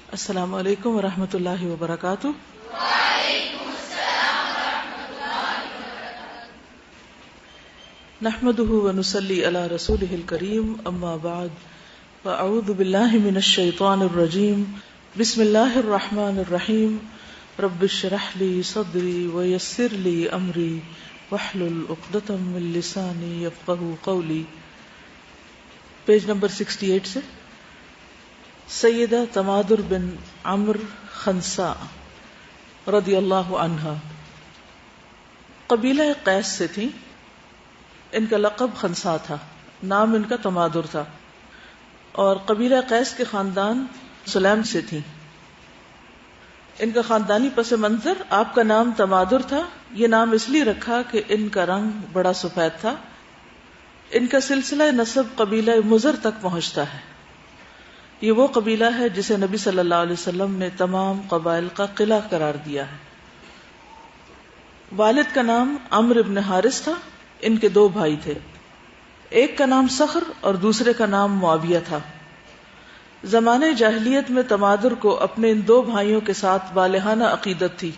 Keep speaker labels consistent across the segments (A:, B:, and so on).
A: السلام علیکم ورحمۃ اللہ وبرکاتہ۔
B: وعلیکم السلام ورحمۃ اللہ وبرکاتہ۔
A: نحمده ونصلی علی رسولہ الکریم، اما بعد فاعوذ باللہ من الشیطان الرجیم، بسم اللہ الرحمن الرحیم، رب اشرح لی صدری ویسر لی امری واحلل عقدۃ من لسانی یفقہوا قولی۔ پیج نمبر 68 سے سیدہ تمادر بن عمرو خنساء رضی اللہ عنہا قبیلہ قیس سے تھیں۔ ان کا لقب خنساء تھا، نام ان کا تمادر تھا، اور قبیلہ قیس کے خاندان سلیم سے تھیں۔ ان کا خاندانی پس منظر، آپ کا نام تمادر تھا۔ یہ نام اس لیے رکھا کہ ان کا رنگ بڑا سفید تھا۔ ان کا سلسلہ نسب قبیلہ مضر تک پہنچتا ہے۔ یہ وہ قبیلہ ہے جسے نبی صلی اللہ علیہ وسلم نے تمام قبائل کا قلعہ قرار دیا ہے۔ والد کا نام عمرو بن حارث تھا۔ ان کے 2 بھائی تھے، ایک کا نام صخر اور دوسرے کا نام معاویہ تھا۔ زمانے جاہلیت میں تمادر کو اپنے ان 2 بھائیوں کے ساتھ بالغانہ عقیدت تھی۔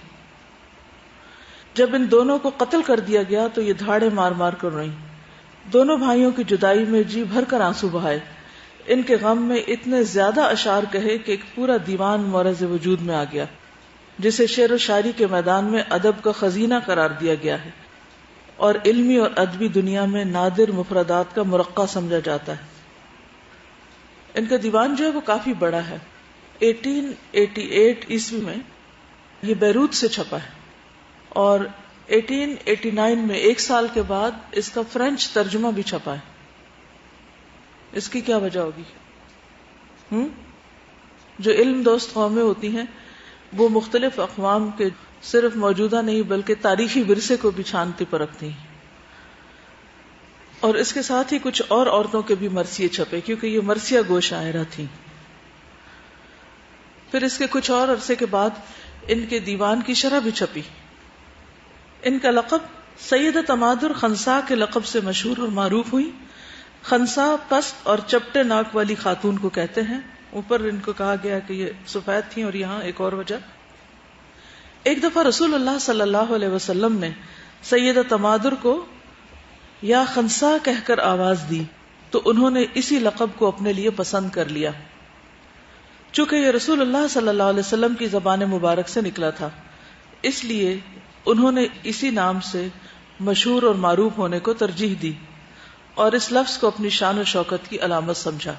A: جب ان دونوں کو قتل کر دیا گیا تو یہ دھاڑے مار مار کر روئیں۔ دونوں بھائیوں کی جدائی میں جی بھر کر آنسو بہائے۔ ان کے غم میں اتنے زیادہ اشعار کہے کہ ایک پورا دیوان مورز وجود میں آ گیا، جسے شعر و شاعری کے میدان میں ادب کا خزینہ قرار دیا گیا ہے، اور علمی اور ادبی دنیا میں نادر مفردات کا مرقع سمجھا جاتا ہے۔ ان کا دیوان جو ہے وہ کافی بڑا ہے۔ 1888 عیسوی میں یہ بیروت سے چھپا ہے، اور 1889 میں 1 سال کے بعد اس کا فرینچ ترجمہ بھی چھپا ہے۔ اس کی کیا وجہ ہوگی؟ جو علم دوست قومیں ہوتی ہیں وہ مختلف اقوام کے صرف موجودہ نہیں بلکہ تاریخی ورثے کو بھی چھانتی پرکھتی ہیں۔ اور اس کے ساتھ ہی کچھ اور عورتوں کے بھی مرثیے چھپے، کیونکہ یہ مرثیہ گو شاعرہ تھیں۔ پھر اس کے کچھ اور عرصے کے بعد ان کے دیوان کی شرح بھی چھپی۔ ان کا لقب سیدہ تمادر خنساء کے لقب سے مشہور اور معروف ہوئی۔ خنساء پست اور چپٹے ناک والی خاتون کو کہتے ہیں۔ اوپر ان کو کہا گیا کہ یہ سفید تھیں، اور یہاں ایک اور وجہ۔ ایک دفعہ رسول اللہ صلی اللہ علیہ وسلم نے سیدہ تمادر کو یا خنساء کہہ کر آواز دی تو انہوں نے اسی لقب کو اپنے لیے پسند کر لیا۔ چونکہ یہ رسول اللہ صلی اللہ علیہ وسلم کی زبان مبارک سے نکلا تھا، اس لیے انہوں نے اسی نام سے مشہور اور معروف ہونے کو ترجیح دی، اور اس لفظ کو اپنی شان و شوکت کی علامت سمجھا۔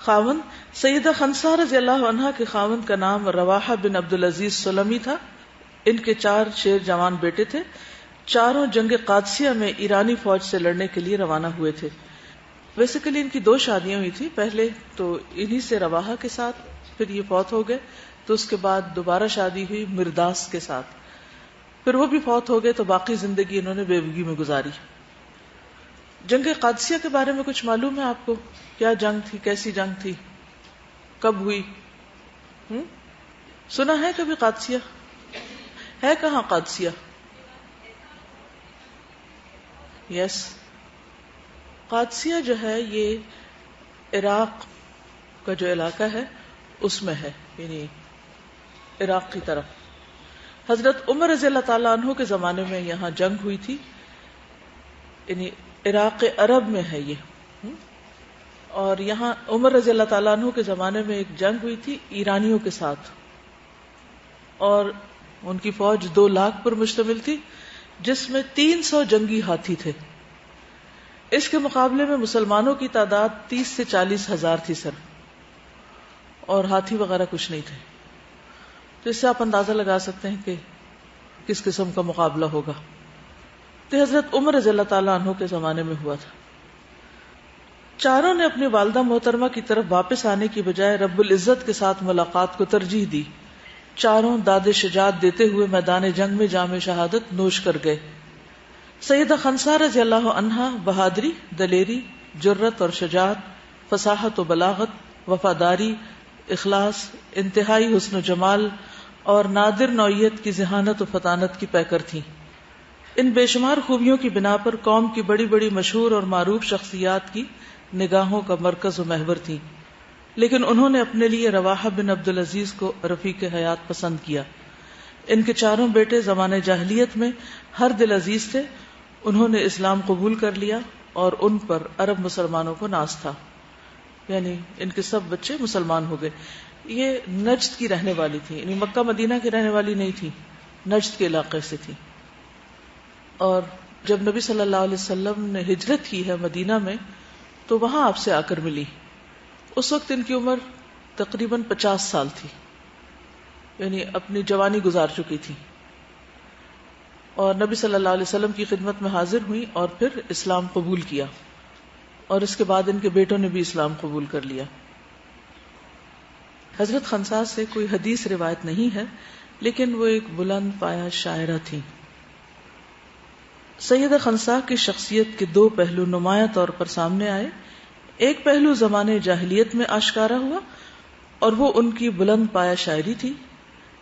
A: خاوند سیدہ خنساء رضی اللہ عنہا کے خاوند کا نام رواحہ بن عبدالعزیز سلمی تھا۔ ان کے 4 شیر جوان بیٹے تھے۔ چاروں جنگ قادسیہ میں ایرانی فوج سے لڑنے کے لیے روانہ ہوئے تھے۔ بیسیکلی ان کی 2 شادیاں ہوئی تھی، پہلے تو انہی سے رواحہ کے ساتھ، پھر یہ فوت ہو گئے تو اس کے بعد دوبارہ شادی ہوئی مرداس کے ساتھ، پھر وہ بھی فوت ہو گئے تو باقی زندگی انہوں نے بیوگی میں گزاری۔ جنگ قادسیہ کے بارے میں کچھ معلوم ہے آپ کو؟ کیا جنگ تھی، کیسی جنگ تھی، کب ہوئی؟ سنا ہے کبھی قادسیہ؟ ہے کہاں قادسیہ؟ یس، قادسیہ جو ہے یہ عراق کا جو علاقہ ہے اس میں ہے، یعنی عراق کی طرف۔ حضرت عمر رضی اللہ تعالیٰ عنہ کے زمانے میں یہاں جنگ ہوئی تھی، یعنی عراق عرب میں ہے یہ۔ اور یہاں عمر رضی اللہ تعالیٰ عنہ کے زمانے میں ایک جنگ ہوئی تھی ایرانیوں کے ساتھ، اور ان کی فوج 2 لاکھ پر مشتمل تھی، جس میں 300 جنگی ہاتھی تھے۔ اس کے مقابلے میں مسلمانوں کی تعداد 30 سے 40 ہزار تھی صرف، اور ہاتھی وغیرہ کچھ نہیں تھے۔ تو اس سے آپ اندازہ لگا سکتے ہیں کہ کس قسم کا مقابلہ ہوگا۔ تو حضرت عمر رضی اللہ تعالیٰ عنہ کے زمانے میں ہوا تھا۔ چاروں نے اپنی والدہ محترمہ کی طرف واپس آنے کی بجائے رب العزت کے ساتھ ملاقات کو ترجیح دی۔ چاروں داد شجاعت دیتے ہوئے میدان جنگ میں جام شہادت نوش کر گئے۔ سیدہ خنساء رضی اللہ عنہا بہادری، دلیری، جرت اور شجاعت، فصاحت و بلاغت، وفاداری، اخلاص، انتہائی حسن و جمال اور نادر نوعیت کی ذہانت و فطانت کی پیکر تھیں۔ ان بے شمار خوبیوں کی بنا پر قوم کی بڑی بڑی مشہور اور معروف شخصیات کی نگاہوں کا مرکز و محور تھی۔ لیکن انہوں نے اپنے لیے رواحہ بن عبدالعزیز کو رفیق حیات پسند کیا. ان کے چاروں بیٹے زمانے جاہلیت میں ہر دل عزیز تھے. انہوں نے اسلام قبول کر لیا اور ان پر عرب مسلمانوں کو ناز تھا، یعنی ان کے سب بچے مسلمان ہو گئے. یہ نجد کی رہنے والی تھی، یعنی مکہ مدینہ کی رہنے والی نہیں تھی، نجد کے علاقے سے تھی. اور جب نبی صلی اللہ علیہ وسلم نے ہجرت کی ہے مدینہ میں تو وہاں آپ سے آ کر ملی. اس وقت ان کی عمر تقریباً 50 سال تھی، یعنی اپنی جوانی گزار چکی تھی، اور نبی صلی اللہ علیہ وسلم کی خدمت میں حاضر ہوئی اور پھر اسلام قبول کیا، اور اس کے بعد ان کے بیٹوں نے بھی اسلام قبول کر لیا. حضرت خنساء سے کوئی حدیث روایت نہیں ہے، لیکن وہ ایک بلند پایہ شاعرہ تھی. سیدہ خنساء کی شخصیت کے 2 پہلو نمایاں طور پر سامنے آئے. ایک پہلو زمانے جاہلیت میں آشکارا ہوا اور وہ ان کی بلند پایہ شاعری تھی.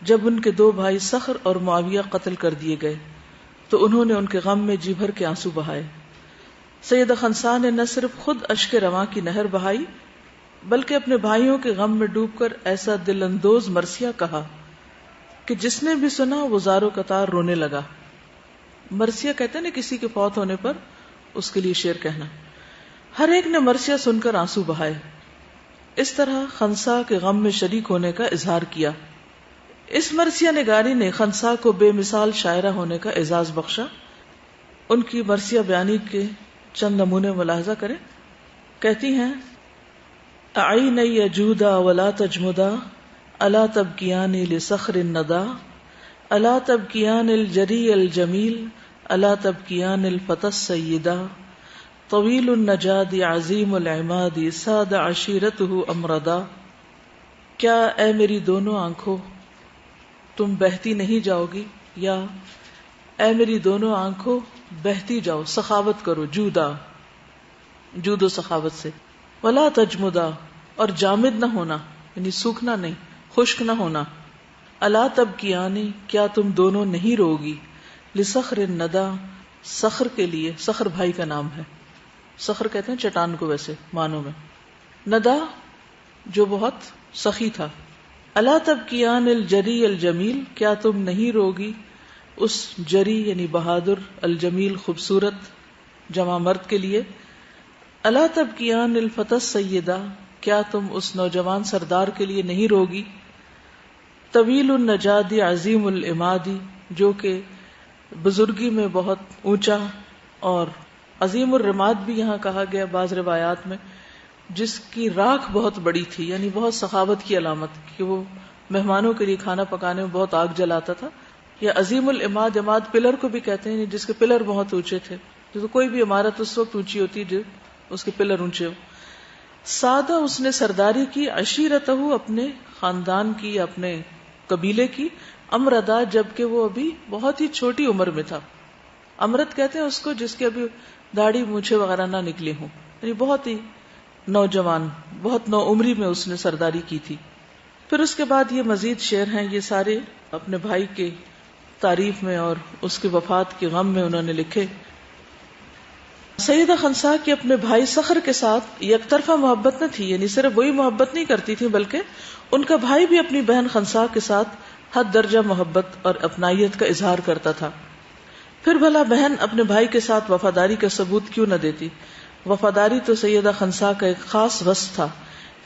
A: جب ان کے 2 بھائی صخر اور معاویہ قتل کر دیے گئے تو انہوں نے ان کے غم میں جی بھر کے آنسو بہائے. سیدہ خنساء نے نہ صرف خود اشک رواں کی نہر بہائی بلکہ اپنے بھائیوں کے غم میں ڈوب کر ایسا دل اندوز مرثیہ کہا کہ جس نے بھی سنا وہ زارو قطار رونے لگا. مرثیہ کہتے ہیں نا کسی کے فوت ہونے پر اس کے لیے شعر کہنا. ہر ایک نے مرثیہ سن کر آنسو بہائے. اس طرح خنساء کے غم میں شریک ہونے کا اظہار کیا. اس مرثیہ نگاری نے خنساء کو بے مثال شاعرہ ہونے کا اعزاز بخشا. ان کی مرثیہ بیانی کے چند نمونے ملاحظہ کریں. کہتی ہیں اعینی جودا ولا تجمدا الا تبکیان لصخر الندى الا تبکیان الجری الجمیل الا تبکیان الفتى السیدہ طویل النجاد عظیم العماد ساد عشیرته امردا. کیا اے میری دونوں آنکھوں تم بہتی نہیں جاؤ گی، یا اے میری دونوں آنکھوں بہتی جاؤ، سخاوت کرو، جودا جود و سخاوت سے، ولا تجمدا اور جامد نہ ہونا، یعنی سوکھنا نہیں، خشک نہ ہونا. الا تبکیانی کیا تم دونوں نہیں رو گی، لصخر الندى صخر کے لیے، صخر بھائی کا نام ہے، صخر کہتے ہیں چٹان کو ویسے معنوں میں، ندا جو بہت سخی تھا. الا تبکیان الجری الجمیل کیا تم نہیں روگی اس جری یعنی بہادر، الجمیل خوبصورت جمع مرد کے لیے. الا تبکیان الفتى السیدہ کیا تم اس نوجوان سردار کے لیے نہیں روگی. طویل النجاد عظیم العماد جو کہ بزرگی میں بہت اونچا، اور عظیم الرماد بھی یہاں کہا گیا بعض روایات میں، جس کی راکھ بہت بڑی تھی، یعنی بہت سخاوت کی علامت کہ وہ مہمانوں کے لیے کھانا پکانے میں بہت آگ جلاتا تھا. یا عظیم العماد، عماد پلر کو بھی کہتے ہیں جس کے پلر بہت اونچے تھے. جو کوئی بھی عمارت اس وقت اونچی ہوتی جو اس کے پلر اونچے ہو. سادہ اس نے سرداری کی، عشیرتہ اپنے خاندان کی، اپنے قبیلے کی، امردا جبکہ وہ ابھی بہت ہی چھوٹی عمر میں تھا. امرد کہتے ہیں اس کو جس کے ابھی داڑھی مونچھے وغیرہ نہ نکلی ہوں، یعنی بہت ہی نوجوان، بہت نو عمری میں اس نے سرداری کی تھی. پھر اس کے بعد یہ مزید شعر ہیں، یہ سارے اپنے بھائی کے تعریف میں اور اس کے وفات کے غم میں انہوں نے لکھے. سیدہ خنساء کی اپنے بھائی صخر کے ساتھ یک طرفہ محبت نہ تھی، یعنی صرف وہی محبت نہیں کرتی تھی بلکہ ان کا بھائی بھی اپنی بہن خنساء کے ساتھ حد درجہ محبت اور اپنائیت کا اظہار کرتا تھا. پھر بھلا بہن اپنے بھائی کے ساتھ وفاداری کا ثبوت کیوں نہ دیتی. وفاداری تو سیدہ خنساء کا ایک خاص وصف تھا.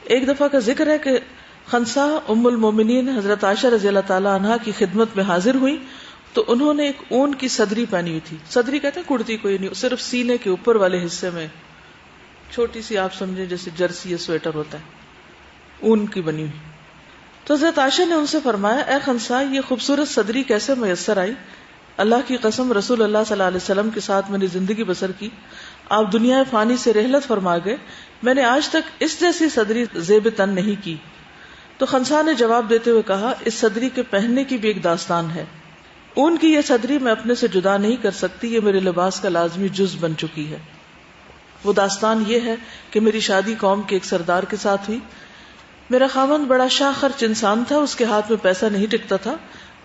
A: ایک دفعہ کا ذکر ہے کہ خنساء ام المومنین حضرت عائشہ رضی اللہ تعالی عنہا کی خدمت میں حاضر ہوئی تو انہوں نے ایک اون کی صدری پہنی ہوئی تھی. صدری کہتے ہیں کرتی کو، یعنی صرف سینے کے اوپر والے حصے میں چھوٹی سی، آپ سمجھیں جیسے جرسی یا سویٹر ہوتا ہے، اون کی بنی ہوئی. تو حضرت عائشہ نے ان سے فرمایا اے خنساء یہ خوبصورت صدری کیسے میسر آئی؟ اللہ کی قسم رسول اللہ صلی اللہ علیہ وسلم کے ساتھ میں نے زندگی بسر کی، آپ دنیا فانی سے رحلت فرما گئے، میں نے آج تک اس جیسی صدری زیب تن نہیں کی. تو خنساء نے جواب دیتے ہوئے کہا اس صدری کے پہننے کی بھی ایک داستان ہے. اون کی یہ صدری میں اپنے سے جدا نہیں کر سکتی، یہ میرے لباس کا لازمی جز بن چکی ہے. وہ داستان یہ ہے کہ میری شادی قوم کے ایک سردار کے ساتھ ہوئی. میرا خاوند بڑا شاہ خرچ انسان تھا، اس کے ہاتھ میں پیسہ نہیں ٹکتا تھا،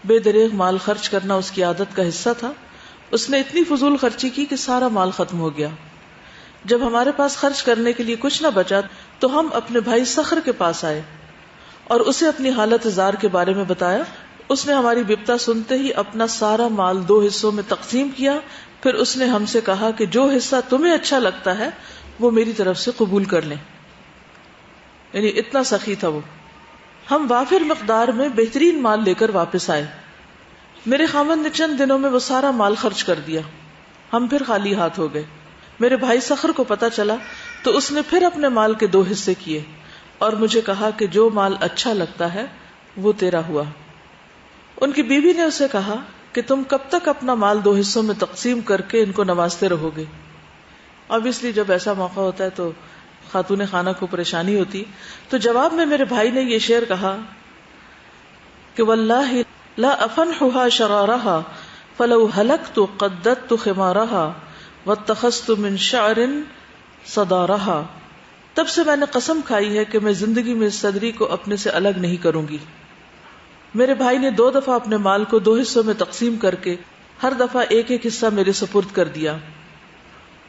A: بے دریغ مال خرچ کرنا اس کی عادت کا حصہ تھا. اس نے اتنی فضول خرچی کی کہ سارا مال ختم ہو گیا. جب ہمارے پاس خرچ کرنے کے لیے کچھ نہ بچا تو ہم اپنے بھائی صخر کے پاس آئے اور اسے اپنی حالت زار کے بارے میں بتایا. اس نے ہماری بپتا سنتے ہی اپنا سارا مال 2 حصوں میں تقسیم کیا. پھر اس نے ہم سے کہا کہ جو حصہ تمہیں اچھا لگتا ہے وہ میری طرف سے قبول کر لیں. یعنی اتنا سخی تھا وہ. ہم وافر مقدار میں بہترین مال لے کر واپس آئے. میرے خاوند نے چند دنوں میں وہ سارا مال خرچ کر دیا. ہم پھر خالی ہاتھ ہو گئے. میرے بھائی صخر کو پتا چلا تو اس نے پھر اپنے مال کے 2 حصے کیے اور مجھے کہا کہ جو مال اچھا لگتا ہے وہ تیرا ہوا. ان کی بیوی نے اسے کہا کہ تم کب تک اپنا مال 2 حصوں میں تقسیم کر کے ان کو نوازتے رہو گے؟ obviously جب ایسا موقع ہوتا ہے تو خاتون خانہ کو پریشانی ہوتی. تو جواب میں میرے بھائی نے یہ شعر کہا کہ واللہ لا افنحها شرارها فلو هلكت قددت خمارها واتخذت من شعر صدارها. تب سے میں نے قسم کھائی ہے کہ میں زندگی میں اس صدری کو اپنے سے الگ نہیں کروں گی. میرے بھائی نے 2 دفعہ اپنے مال کو 2 حصوں میں تقسیم کر کے ہر دفعہ ایک حصہ میرے سپرد کر دیا.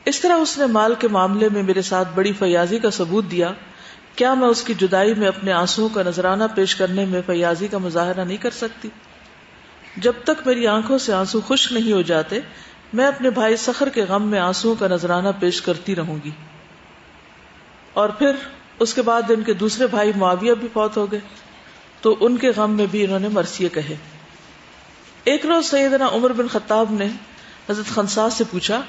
A: اس طرح اس نے مال کے معاملے میں میرے ساتھ بڑی فیاضی کا ثبوت دیا. کیا میں اس کی جدائی میں اپنے آنسوؤں کا نذرانہ پیش کرنے میں فیاضی کا مظاہرہ نہیں کر سکتی؟ جب تک میری آنکھوں سے آنسو خشک نہیں ہو جاتے میں اپنے بھائی صخر کے غم میں آنسوؤں کا نذرانہ پیش کرتی رہوں گی. اور پھر اس کے بعد ان کے دوسرے بھائی معاویہ بھی فوت ہو گئے تو ان کے غم میں بھی انہوں نے مرثیے کہے. ایک روز سیدنا عمر بن خطاب نے حضرت خنسا سے پوچھا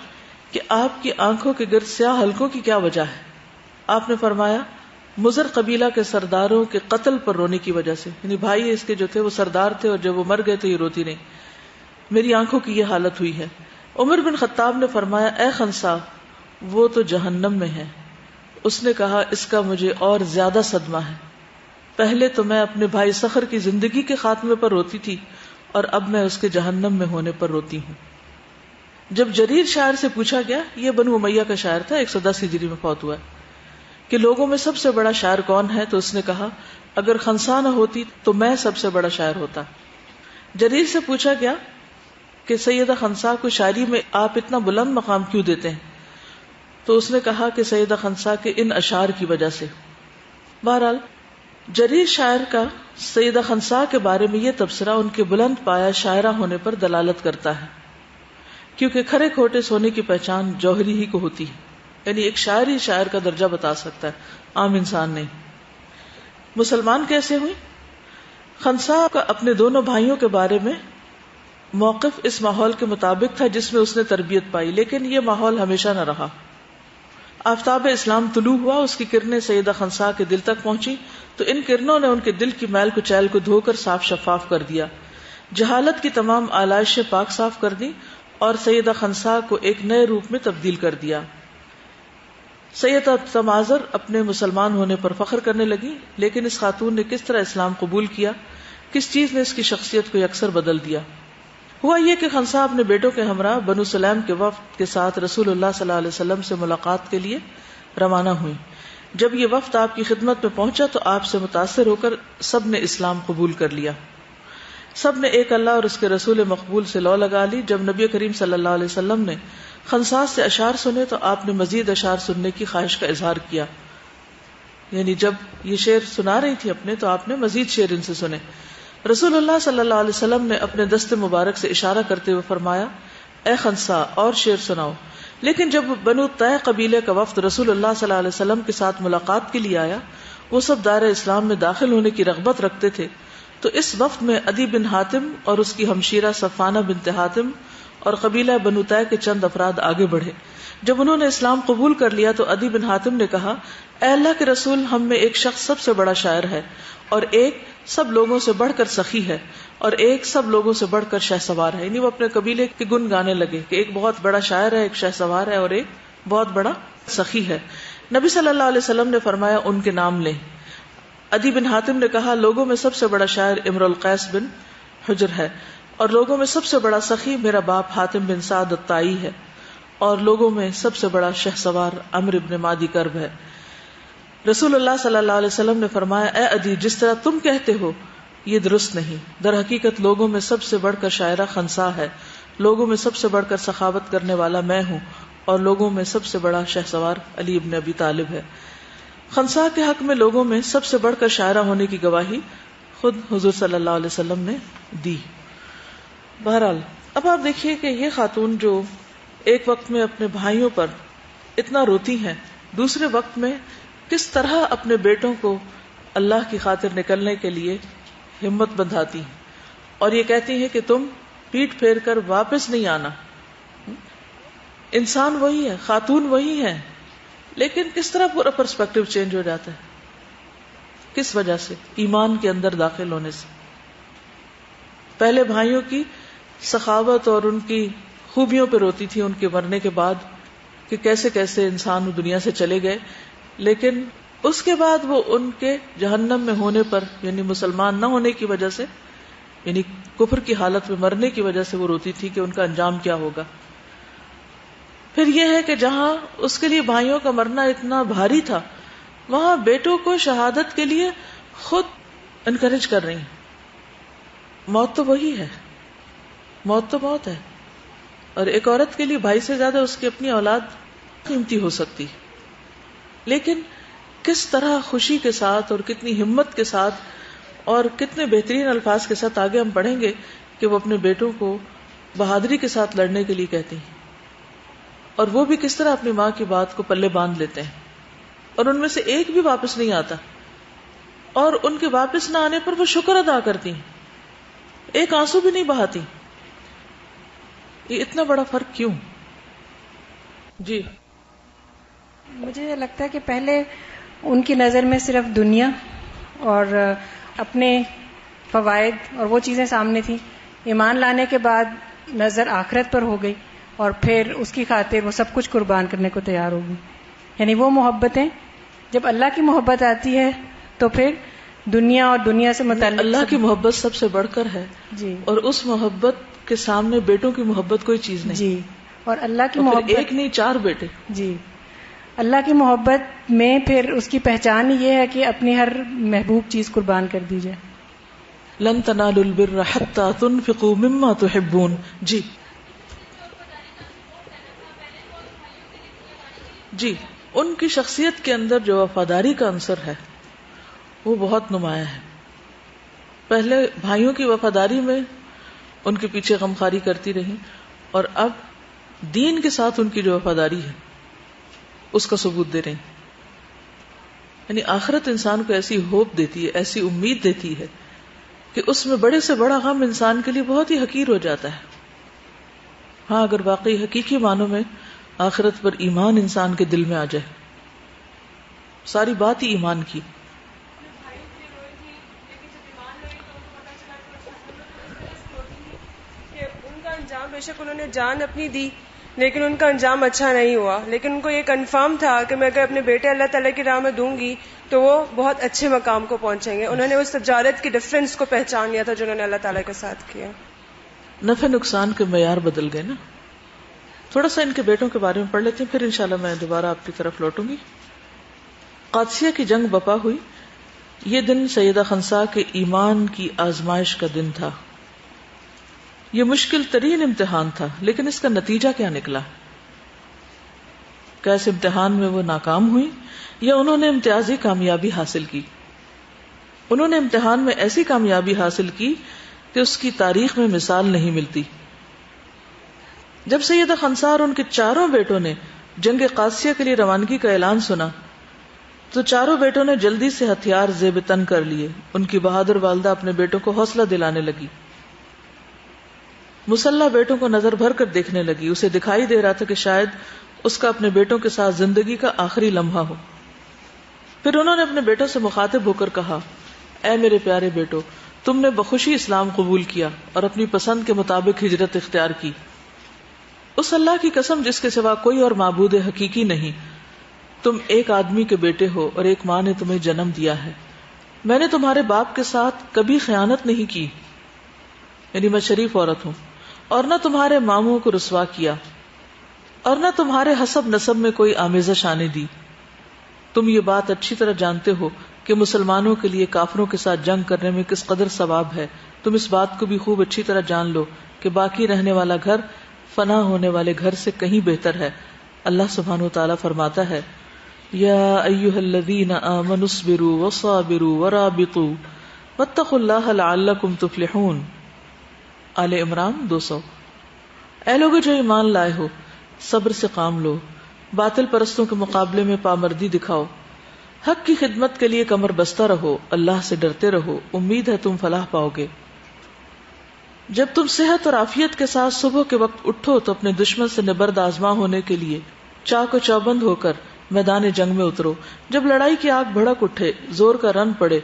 A: کہ آپ کی آنکھوں کے گرد سیاہ حلقوں کی کیا وجہ ہے؟ آپ نے فرمایا مضر قبیلہ کے سرداروں کے قتل پر رونے کی وجہ سے. یعنی بھائی اس کے جو تھے وہ سردار تھے اور جب وہ مر گئے تو یہ روتی نہیں. میری آنکھوں کی یہ حالت ہوئی ہے. عمر بن خطاب نے فرمایا اے خنسا وہ تو جہنم میں ہے. اس نے کہا اس کا مجھے اور زیادہ صدمہ ہے. پہلے تو میں اپنے بھائی صخر کی زندگی کے خاتمے پر روتی تھی اور اب میں اس کے جہنم میں ہونے پر روتی ہوں. جب جریر شاعر سے پوچھا گیا، یہ بنو امیہ کا شاعر تھا، 110 ہجری میں فوت ہوا ہے، کہ لوگوں میں سب سے بڑا شاعر کون ہے، تو اس نے کہا اگر خنسا نہ ہوتی تو میں سب سے بڑا شاعر ہوتا. جریر سے پوچھا گیا کہ سیدہ خنسا کو شاعری میں آپ اتنا بلند مقام کیوں دیتے ہیں، تو اس نے کہا کہ سیدہ خنسا کے ان اشعار کی وجہ سے. بہرحال جریر شاعر کا سیدہ خنسا کے بارے میں یہ تبصرہ ان کے بلند پایا شاعرہ ہونے پر دلالت کرتا ہے، کیونکہ کھرے کھوٹے سونے کی پہچان جوہری ہی کو ہوتی ہے. یعنی ایک شاعر ہی شاعر کا درجہ بتا سکتا ہے، عام انسان نہیں. مسلمان کیسے ہوئی؟ خنسا کا اپنے دونوں بھائیوں کے بارے میں موقف اس ماحول کے مطابق تھا جس میں اس نے تربیت پائی، لیکن یہ ماحول ہمیشہ نہ رہا. آفتاب اسلام طلوع ہوا، اس کی کرنیں سیدہ خنسا کے دل تک پہنچی تو ان کرنوں نے ان کے دل کی میل کچیل کو دھو کر صاف شفاف کر دیا. جہالت کی تمام آلائشیں پاک صاف کر دی اور سیدہ خنسا کو ایک نئے روپ میں تبدیل کر دیا. سیدہ تمازر اپنے مسلمان ہونے پر فخر کرنے لگی، لیکن اس خاتون نے کس طرح اسلام قبول کیا، کس چیز نے اس کی شخصیت کو یکسر بدل دیا. ہوا یہ کہ خنسا اپنے بیٹوں کے ہمراہ بنو سلیم کے وفد کے ساتھ رسول اللہ صلی اللہ علیہ وسلم سے ملاقات کے لیے روانہ ہوئی. جب یہ وفد آپ کی خدمت میں پہنچا تو آپ سے متاثر ہو کر سب نے اسلام قبول کر لیا. سب نے ایک اللہ اور اس کے رسول مقبول سے لو لگا لی. جب نبی کریم صلی اللہ علیہ وسلم نے خنسا سے اشعار سنے تو آپ نے مزید اشعار سننے کی خواہش کا اظہار کیا. یعنی جب یہ شعر سنا رہی تھی اپنے تو آپ نے مزید شعر ان سے سنے. رسول اللہ صلی اللہ علیہ وسلم نے اپنے دست مبارک سے اشارہ کرتے ہوئے فرمایا اے خنسا اور شعر سناؤ. لیکن جب بنو طے قبیلے کا وفد رسول اللہ صلی اللہ علیہ وسلم کے ساتھ ملاقات کے لیے آیا، وہ سب دائرہ اسلام میں داخل ہونے کی رغبت رکھتے تھے، تو اس وفد میں عدی بن حاتم اور اس کی ہمشیرہ صفانہ بنت حاتم اور قبیلہ بنو طے کے چند افراد آگے بڑھے. جب انہوں نے اسلام قبول کر لیا تو عدی بن حاتم نے کہا اے اللہ کے رسول، ہم میں ایک شخص سب سے بڑا شاعر ہے اور ایک سب لوگوں سے بڑھ کر سخی ہے اور ایک سب لوگوں سے بڑھ کر شہ سوار ہے. یعنی وہ اپنے قبیلے کے گن گانے لگے کہ ایک بہت بڑا شاعر ہے، ایک شہ سوار ہے اور ایک بہت بڑا سخی ہے. نبی صلی اللہ علیہ وسلم نے فرمایا ان کے نام لیں. عدی بن حاتم نے کہا لوگوں میں سب سے بڑا شاعر امر القیس بن حجر ہے اور لوگوں میں سب سے بڑا سخی میرا باپ حاتم بن سعد الطائی ہے اور لوگوں میں سب سے بڑا شہ سوار عمرو بن مادی کرب ہے. رسول اللہ صلی اللہ علیہ وسلم نے فرمایا اے عدی، جس طرح تم کہتے ہو یہ درست نہیں. در حقیقت لوگوں میں سب سے بڑھ کر شاعرہ خنسا ہے، لوگوں میں سب سے بڑھ کر سخاوت کرنے والا میں ہوں اور لوگوں میں سب سے بڑا شہ سوار علی ابن ابی طالب ہے. خنساء کے حق میں لوگوں میں سب سے بڑھ کر شاعرہ ہونے کی گواہی خود حضور صلی اللہ علیہ وسلم نے دی. بہرحال اب آپ دیکھیے کہ یہ خاتون جو ایک وقت میں اپنے بھائیوں پر اتنا روتی ہیں، دوسرے وقت میں کس طرح اپنے بیٹوں کو اللہ کی خاطر نکلنے کے لیے ہمت بندھاتی ہیں اور یہ کہتی ہیں کہ تم پیٹ پھیر کر واپس نہیں آنا. انسان وہی ہے، خاتون وہی ہے، لیکن کس طرح پورا پرسپیکٹو چینج ہو جاتا ہے. کس وجہ سے؟ ایمان کے اندر داخل ہونے سے. پہلے بھائیوں کی سخاوت اور ان کی خوبیوں پہ روتی تھی ان کے مرنے کے بعد کہ کیسے کیسے انسان دنیا سے چلے گئے، لیکن اس کے بعد وہ ان کے جہنم میں ہونے پر، یعنی مسلمان نہ ہونے کی وجہ سے، یعنی کفر کی حالت میں مرنے کی وجہ سے وہ روتی تھی کہ ان کا انجام کیا ہوگا. پھر یہ ہے کہ جہاں اس کے لیے بھائیوں کا مرنا اتنا بھاری تھا، وہاں بیٹوں کو شہادت کے لیے خود انکریج کر رہی ہیں. موت تو وہی ہے، موت تو موت ہے، اور ایک عورت کے لیے بھائی سے زیادہ اس کی اپنی اولاد قیمتی ہو سکتی، لیکن کس طرح خوشی کے ساتھ اور کتنی ہمت کے ساتھ اور کتنے بہترین الفاظ کے ساتھ آگے ہم پڑھیں گے کہ وہ اپنے بیٹوں کو بہادری کے ساتھ لڑنے کے لیے کہتے ہیں، اور وہ بھی کس طرح اپنی ماں کی بات کو پلے باندھ لیتے ہیں، اور ان میں سے ایک بھی واپس نہیں آتا، اور ان کے واپس نہ آنے پر وہ شکر ادا کرتی ہیں، ایک آنسو بھی نہیں بہاتی. یہ اتنا بڑا فرق کیوں؟ جی
C: مجھے لگتا ہے کہ پہلے ان کی نظر میں صرف دنیا اور اپنے فوائد اور وہ چیزیں سامنے تھیں. ایمان لانے کے بعد نظر آخرت پر ہو گئی، اور پھر اس کی خاطر وہ سب کچھ قربان کرنے کو تیار ہو گئی. یعنی وہ محبتیں، جب اللہ کی محبت آتی ہے تو پھر دنیا اور دنیا سے متعلق
A: اللہ کی محبت سب سے بڑھ کر ہے
C: جی،
A: اور اس محبت کے سامنے بیٹوں کی محبت کوئی چیز نہیں.
C: جی، اور اللہ کی
A: اور پھر
C: محبت
A: ایک نہیں 4 بیٹے.
C: جی، اللہ کی محبت میں پھر اس کی پہچان یہ ہے کہ اپنی ہر محبوب چیز قربان کر دی جائے.
A: لن تنالوا البر حتى تنفقوا مما تحبون. جی جی ان کی شخصیت کے اندر جو وفاداری کا عنصر ہے وہ بہت نمایاں ہے. پہلے بھائیوں کی وفاداری میں ان کے پیچھے غمخواری کرتی رہی، اور اب دین کے ساتھ ان کی جو وفاداری ہے اس کا ثبوت دے رہی. یعنی آخرت انسان کو ایسی ہوپ دیتی ہے، ایسی امید دیتی ہے کہ اس میں بڑے سے بڑا غم انسان کے لیے بہت ہی حقیر ہو جاتا ہے. ہاں اگر واقعی حقیقی معنوں میں آخرت پر ایمان انسان کے دل میں آ جائے، ساری بات ہی ایمان کی.
D: بے شک انہوں نے جان اپنی دی لیکن ان کا انجام اچھا نہیں ہوا، لیکن ان کو یہ کنفرم تھا کہ میں اگر اپنے بیٹے اللہ تعالیٰ کی راہ میں دوں گی تو وہ بہت اچھے مقام کو پہنچیں گے. انہوں نے اس تجارت کی ڈفرینس کو پہچان لیا تھا جو انہوں نے اللہ تعالیٰ کے ساتھ کیا.
A: نفع نقصان کے معیار بدل گئے نا. تھوڑا سا ان کے بیٹوں کے بارے میں پڑھ لیتے ہیں، پھر انشاءاللہ میں دوبارہ آپ کی طرف لوٹوں گی. قادسیہ کی جنگ بپا ہوئی. یہ دن سیدہ خنساء کے ایمان کی آزمائش کا دن تھا. یہ مشکل ترین امتحان تھا، لیکن اس کا نتیجہ کیا نکلا؟ کیا اس امتحان میں وہ ناکام ہوئی یا انہوں نے امتیازی کامیابی حاصل کی؟ انہوں نے امتحان میں ایسی کامیابی حاصل کی کہ اس کی تاریخ میں مثال نہیں ملتی. جب سیدہ خنساء اور ان کے 4 بیٹوں نے جنگ قادسیہ کے لیے روانگی کا اعلان سنا تو 4 بیٹوں نے جلدی سے ہتھیار زیب تن کر لیے. ان کی بہادر والدہ اپنے بیٹوں کو حوصلہ دلانے لگی. مسلح بیٹوں کو نظر بھر کر دیکھنے لگی. اسے دکھائی دے رہا تھا کہ شاید اس کا اپنے بیٹوں کے ساتھ زندگی کا آخری لمحہ ہو. پھر انہوں نے اپنے بیٹوں سے مخاطب ہو کر کہا، اے میرے پیارے بیٹو، تم نے بخوشی اسلام قبول کیا اور اپنی پسند کے مطابق ہجرت اختیار کی. اس اللہ کی قسم جس کے سوا کوئی اور معبود حقیقی نہیں، تم ایک آدمی کے بیٹے ہو اور ایک ماں نے تمہیں جنم دیا ہے. میں نے تمہارے باپ کے ساتھ کبھی خیانت نہیں کی، یعنی میں شریف عورت ہوں، اور نہ تمہارے ماموں کو رسوا کیا، اور نہ تمہارے حسب نسب میں کوئی آمیزش آنے دی. تم یہ بات اچھی طرح جانتے ہو کہ مسلمانوں کے لیے کافروں کے ساتھ جنگ کرنے میں کس قدر ثواب ہے. تم اس بات کو بھی خوب اچھی طرح جان لو کہ باقی رہنے والا گھر فنا ہونے والے گھر سے کہیں بہتر ہے. اللہ سبحانہ و تعالیٰ فرماتا ہے، یا ایھا الذین آمنوا اصبروا وصابروا ورابطوا واتقوا اللہ لعلکم تفلحون. آل عمران 200. اے لوگو جو ایمان لائے ہو، صبر سے کام لو، باطل پرستوں کے مقابلے میں پامردی دکھاؤ، حق کی خدمت کے لیے کمر بستہ رہو، اللہ سے ڈرتے رہو، امید ہے تم فلاح پاؤ گے. جب تم صحت اور عافیت کے ساتھ صبح کے وقت اٹھو تو اپنے دشمن سے نبرد آزما ہونے کے لیے چاق و چوبند ہو کر میدان جنگ میں اترو. جب لڑائی کی آگ بھڑک اٹھے، زور کا رن پڑے،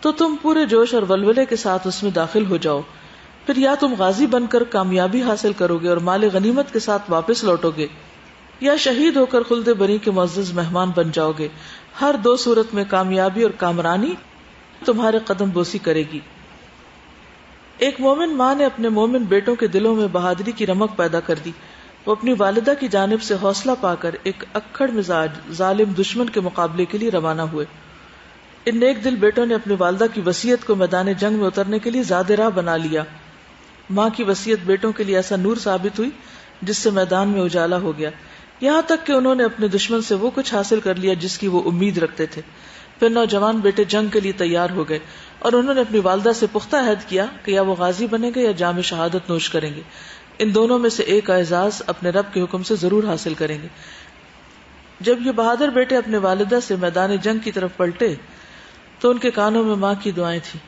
A: تو تم پورے جوش اور ولولے کے ساتھ اس میں داخل ہو جاؤ. پھر یا تم غازی بن کر کامیابی حاصل کرو گے اور مال غنیمت کے ساتھ واپس لوٹو گے، یا شہید ہو کر خلد بری کے معزز مہمان بن جاؤ گے. ہر دو صورت میں کامیابی اور کامرانی تمہارے قدم بوسی کرے گی. ایک مومن ماں نے اپنے مومن بیٹوں کے دلوں میں بہادری کی رمق پیدا کر دی. وہ اپنی والدہ کی جانب سے حوصلہ پا کر ایک اکڑ مزاج ظالم دشمن کے مقابلے کے لیے روانہ ہوئے. ان نیک دل بیٹوں نے اپنی والدہ کی وصیت کو میدان جنگ میں اترنے کے لیے زاد راہ بنا لیا. ماں کی وصیت بیٹوں کے لیے ایسا نور ثابت ہوئی جس سے میدان میں اجالا ہو گیا، یہاں تک کہ انہوں نے اپنے دشمن سے وہ کچھ حاصل کر لیا جس کی وہ امید رکھتے تھے. پھر نوجوان بیٹے جنگ کے لیے تیار ہو گئے اور انہوں نے اپنی والدہ سے پختہ عہد کیا کہ یا وہ غازی بنیں گے یا جام شہادت نوش کریں گے. ان دونوں میں سے ایک اعزاز اپنے رب کے حکم سے ضرور حاصل کریں گے. جب یہ بہادر بیٹے اپنے والدہ سے میدان جنگ کی طرف پلٹے تو ان کے کانوں میں ماں کی دعائیں تھیں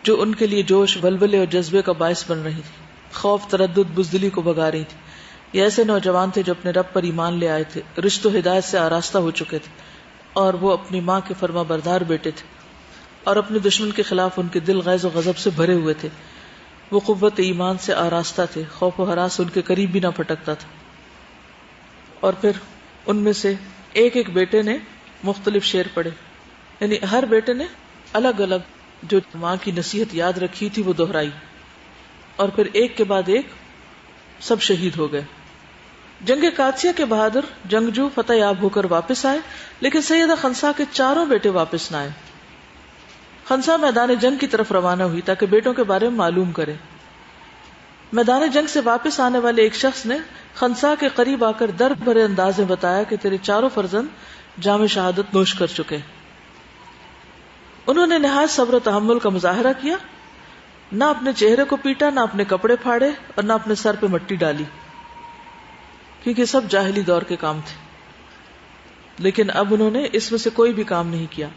A: جو ان کے لیے جوش، ولولے اور جذبے کا باعث بن رہی تھی، خوف، تردد، بزدلی کو بھگا رہی تھی. یہ ایسے نوجوان تھے جو اپنے رب پر ایمان لے آئے تھے، رشت و ہدایت سے آراستہ ہو چکے تھے، اور وہ اپنی ماں کے فرما بردار بیٹے تھے، اور اپنے دشمن کے خلاف ان کے دل غیظ و غضب سے بھرے ہوئے تھے. وہ قوت ایمان سے آراستہ تھے، خوف و ہراس ان کے قریب بھی نہ پھٹکتا تھا. اور پھر ان میں سے ایک ایک بیٹے نے مختلف شعر پڑھے، یعنی ہر بیٹے نے الگ الگ جو ماں کی نصیحت یاد رکھی تھی وہ دہرائی، اور پھر ایک کے بعد ایک سب شہید ہو گئے. جنگ قادسیہ کے بہادر جنگجو فتح یاب ہو کر واپس آئے، لیکن سیدہ خنسا کے چاروں بیٹے واپس نہ آئے. خنسا میدان جنگ کی طرف روانہ ہوئی تاکہ بیٹوں کے بارے میں معلوم کرے. میدان جنگ سے واپس آنے والے ایک شخص نے خنسا کے قریب آ کر درد بھرے انداز میں بتایا کہ تیرے چاروں فرزند جام شہادت نوش کر چکے. انہوں نے نہایت صبر و تحمل کا مظاہرہ کیا، نہ اپنے چہرے کو پیٹا، نہ اپنے کپڑے پھاڑے، اور نہ اپنے سر پہ مٹی ڈالی، کیونکہ سب جاہلی دور کے کام تھے. لیکن اب انہوں نے اس میں سے کوئی بھی کام نہیں کیا،